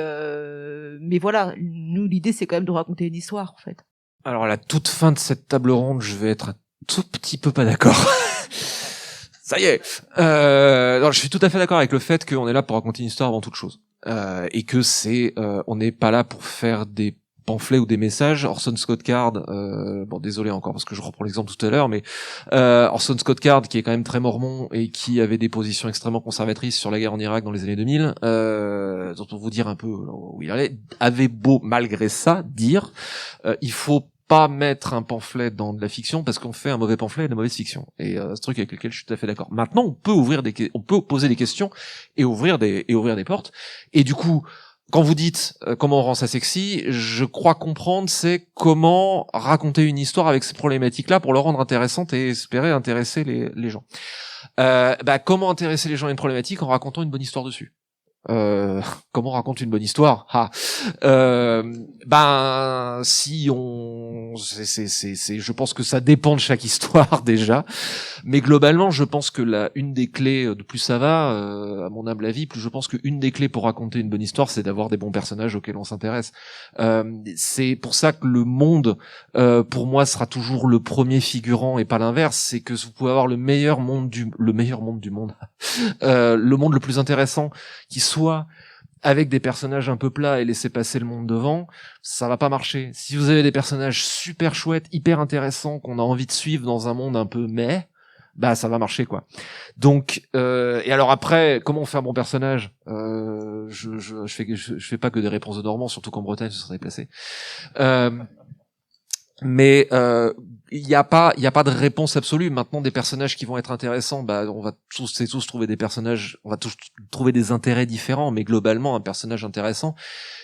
voilà, nous, l'idée, c'est quand même de raconter une histoire, en fait. Alors à la toute fin de cette table ronde, je vais être un tout petit peu pas d'accord. Ça y est. Non, je suis tout à fait d'accord avec le fait qu'on est là pour raconter une histoire avant toute chose, et que on n'est pas là pour faire des pamphlets ou des messages. Orson Scott Card, désolé encore parce que je reprends l'exemple tout à l'heure, mais Orson Scott Card, qui est quand même très mormon et qui avait des positions extrêmement conservatrices sur la guerre en Irak dans les années 2000, dont on vous dire un peu où il allait, avait beau malgré ça dire il faut pas mettre un pamphlet dans de la fiction parce qu'on fait un mauvais pamphlet et de la mauvaise fiction. Et ce truc avec lequel je suis tout à fait d'accord. Maintenant, on peut poser des questions et ouvrir des portes. Et du coup, quand vous dites comment on rend ça sexy, je crois comprendre c'est comment raconter une histoire avec ces problématiques-là pour le rendre intéressante et espérer intéresser les gens. Comment intéresser les gens à une problématique en racontant une bonne histoire dessus. Comment on raconte une bonne histoire? Je pense que ça dépend de chaque histoire déjà, mais globalement, je pense que une des clés, de plus ça va, à mon humble avis, plus je pense qu'une des clés pour raconter une bonne histoire, c'est d'avoir des bons personnages auxquels on s'intéresse. C'est pour ça que le monde, pour moi, sera toujours le premier figurant et pas l'inverse. C'est que vous pouvez avoir le meilleur monde du monde, le monde le plus intéressant qui soit avec des personnages un peu plats et laisser passer le monde devant, ça va pas marcher. Si vous avez des personnages super chouettes, hyper intéressants, qu'on a envie de suivre dans un monde un peu ça va marcher, quoi. Donc, et alors après, comment on fait un bon personnage? Je fais pas que des réponses de Normand, surtout qu'en Bretagne, ce serait déplacé. Mais il y a pas de réponse absolue. Maintenant, des personnages qui vont être intéressants, on va tous trouver des personnages, on va tous trouver des intérêts différents, mais globalement, un personnage intéressant,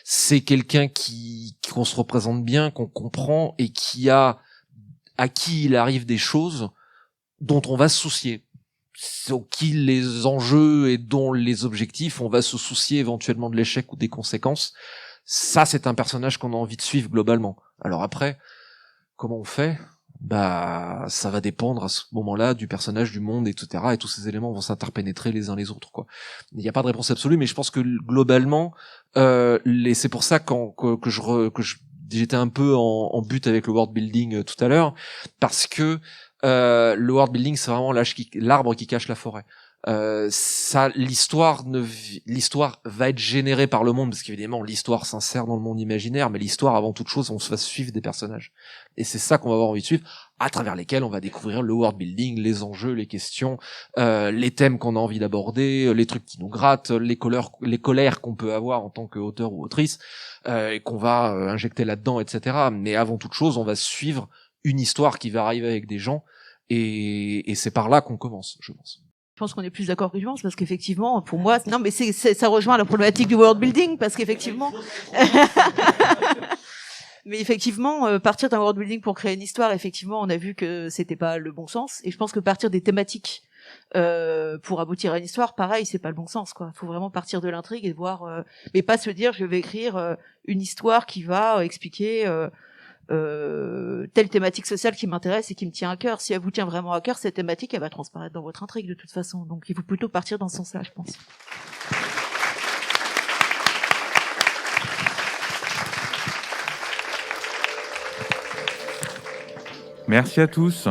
c'est quelqu'un qu'on se représente bien, qu'on comprend et à qui il arrive des choses dont on va se soucier. qui les enjeux et dont les objectifs, on va se soucier éventuellement de l'échec ou des conséquences. Ça, c'est un personnage qu'on a envie de suivre globalement. Alors après, comment on fait ? Bah, ça va dépendre à ce moment-là du personnage, du monde, etc. Et tous ces éléments vont s'interpénétrer les uns les autres, quoi. Il n'y a pas de réponse absolue, mais je pense que globalement, c'est pour ça que j'étais un peu en but avec le world building tout à l'heure, parce que le world building, c'est vraiment l'arbre qui cache la forêt. L'histoire va être générée par le monde, parce qu'évidemment l'histoire s'insère dans le monde imaginaire, mais l'histoire avant toute chose, on se va suivre des personnages, et c'est ça qu'on va avoir envie de suivre, à travers lesquels on va découvrir le world building, les enjeux, les questions, les thèmes qu'on a envie d'aborder, les trucs qui nous grattent, les colères qu'on peut avoir en tant qu'auteur ou autrice, et qu'on va injecter là-dedans, etc. Mais avant toute chose, on va suivre une histoire qui va arriver avec des gens, et c'est par là qu'on commence, je pense. Je pense qu'on est plus d'accord que je pense, parce qu'effectivement, pour moi, non, mais ça rejoint la problématique du world building, parce qu'effectivement, mais effectivement, partir d'un world building pour créer une histoire, effectivement, on a vu que c'était pas le bon sens, et je pense que partir des thématiques pour aboutir à une histoire, pareil, c'est pas le bon sens, quoi. Faut vraiment partir de l'intrigue et voir, mais pas se dire, je vais écrire une histoire qui va expliquer telle thématique sociale qui m'intéresse et qui me tient à cœur. Si elle vous tient vraiment à cœur, cette thématique, elle va transparaître dans votre intrigue de toute façon. Donc il faut plutôt partir dans ce sens-là, je pense. Merci à tous.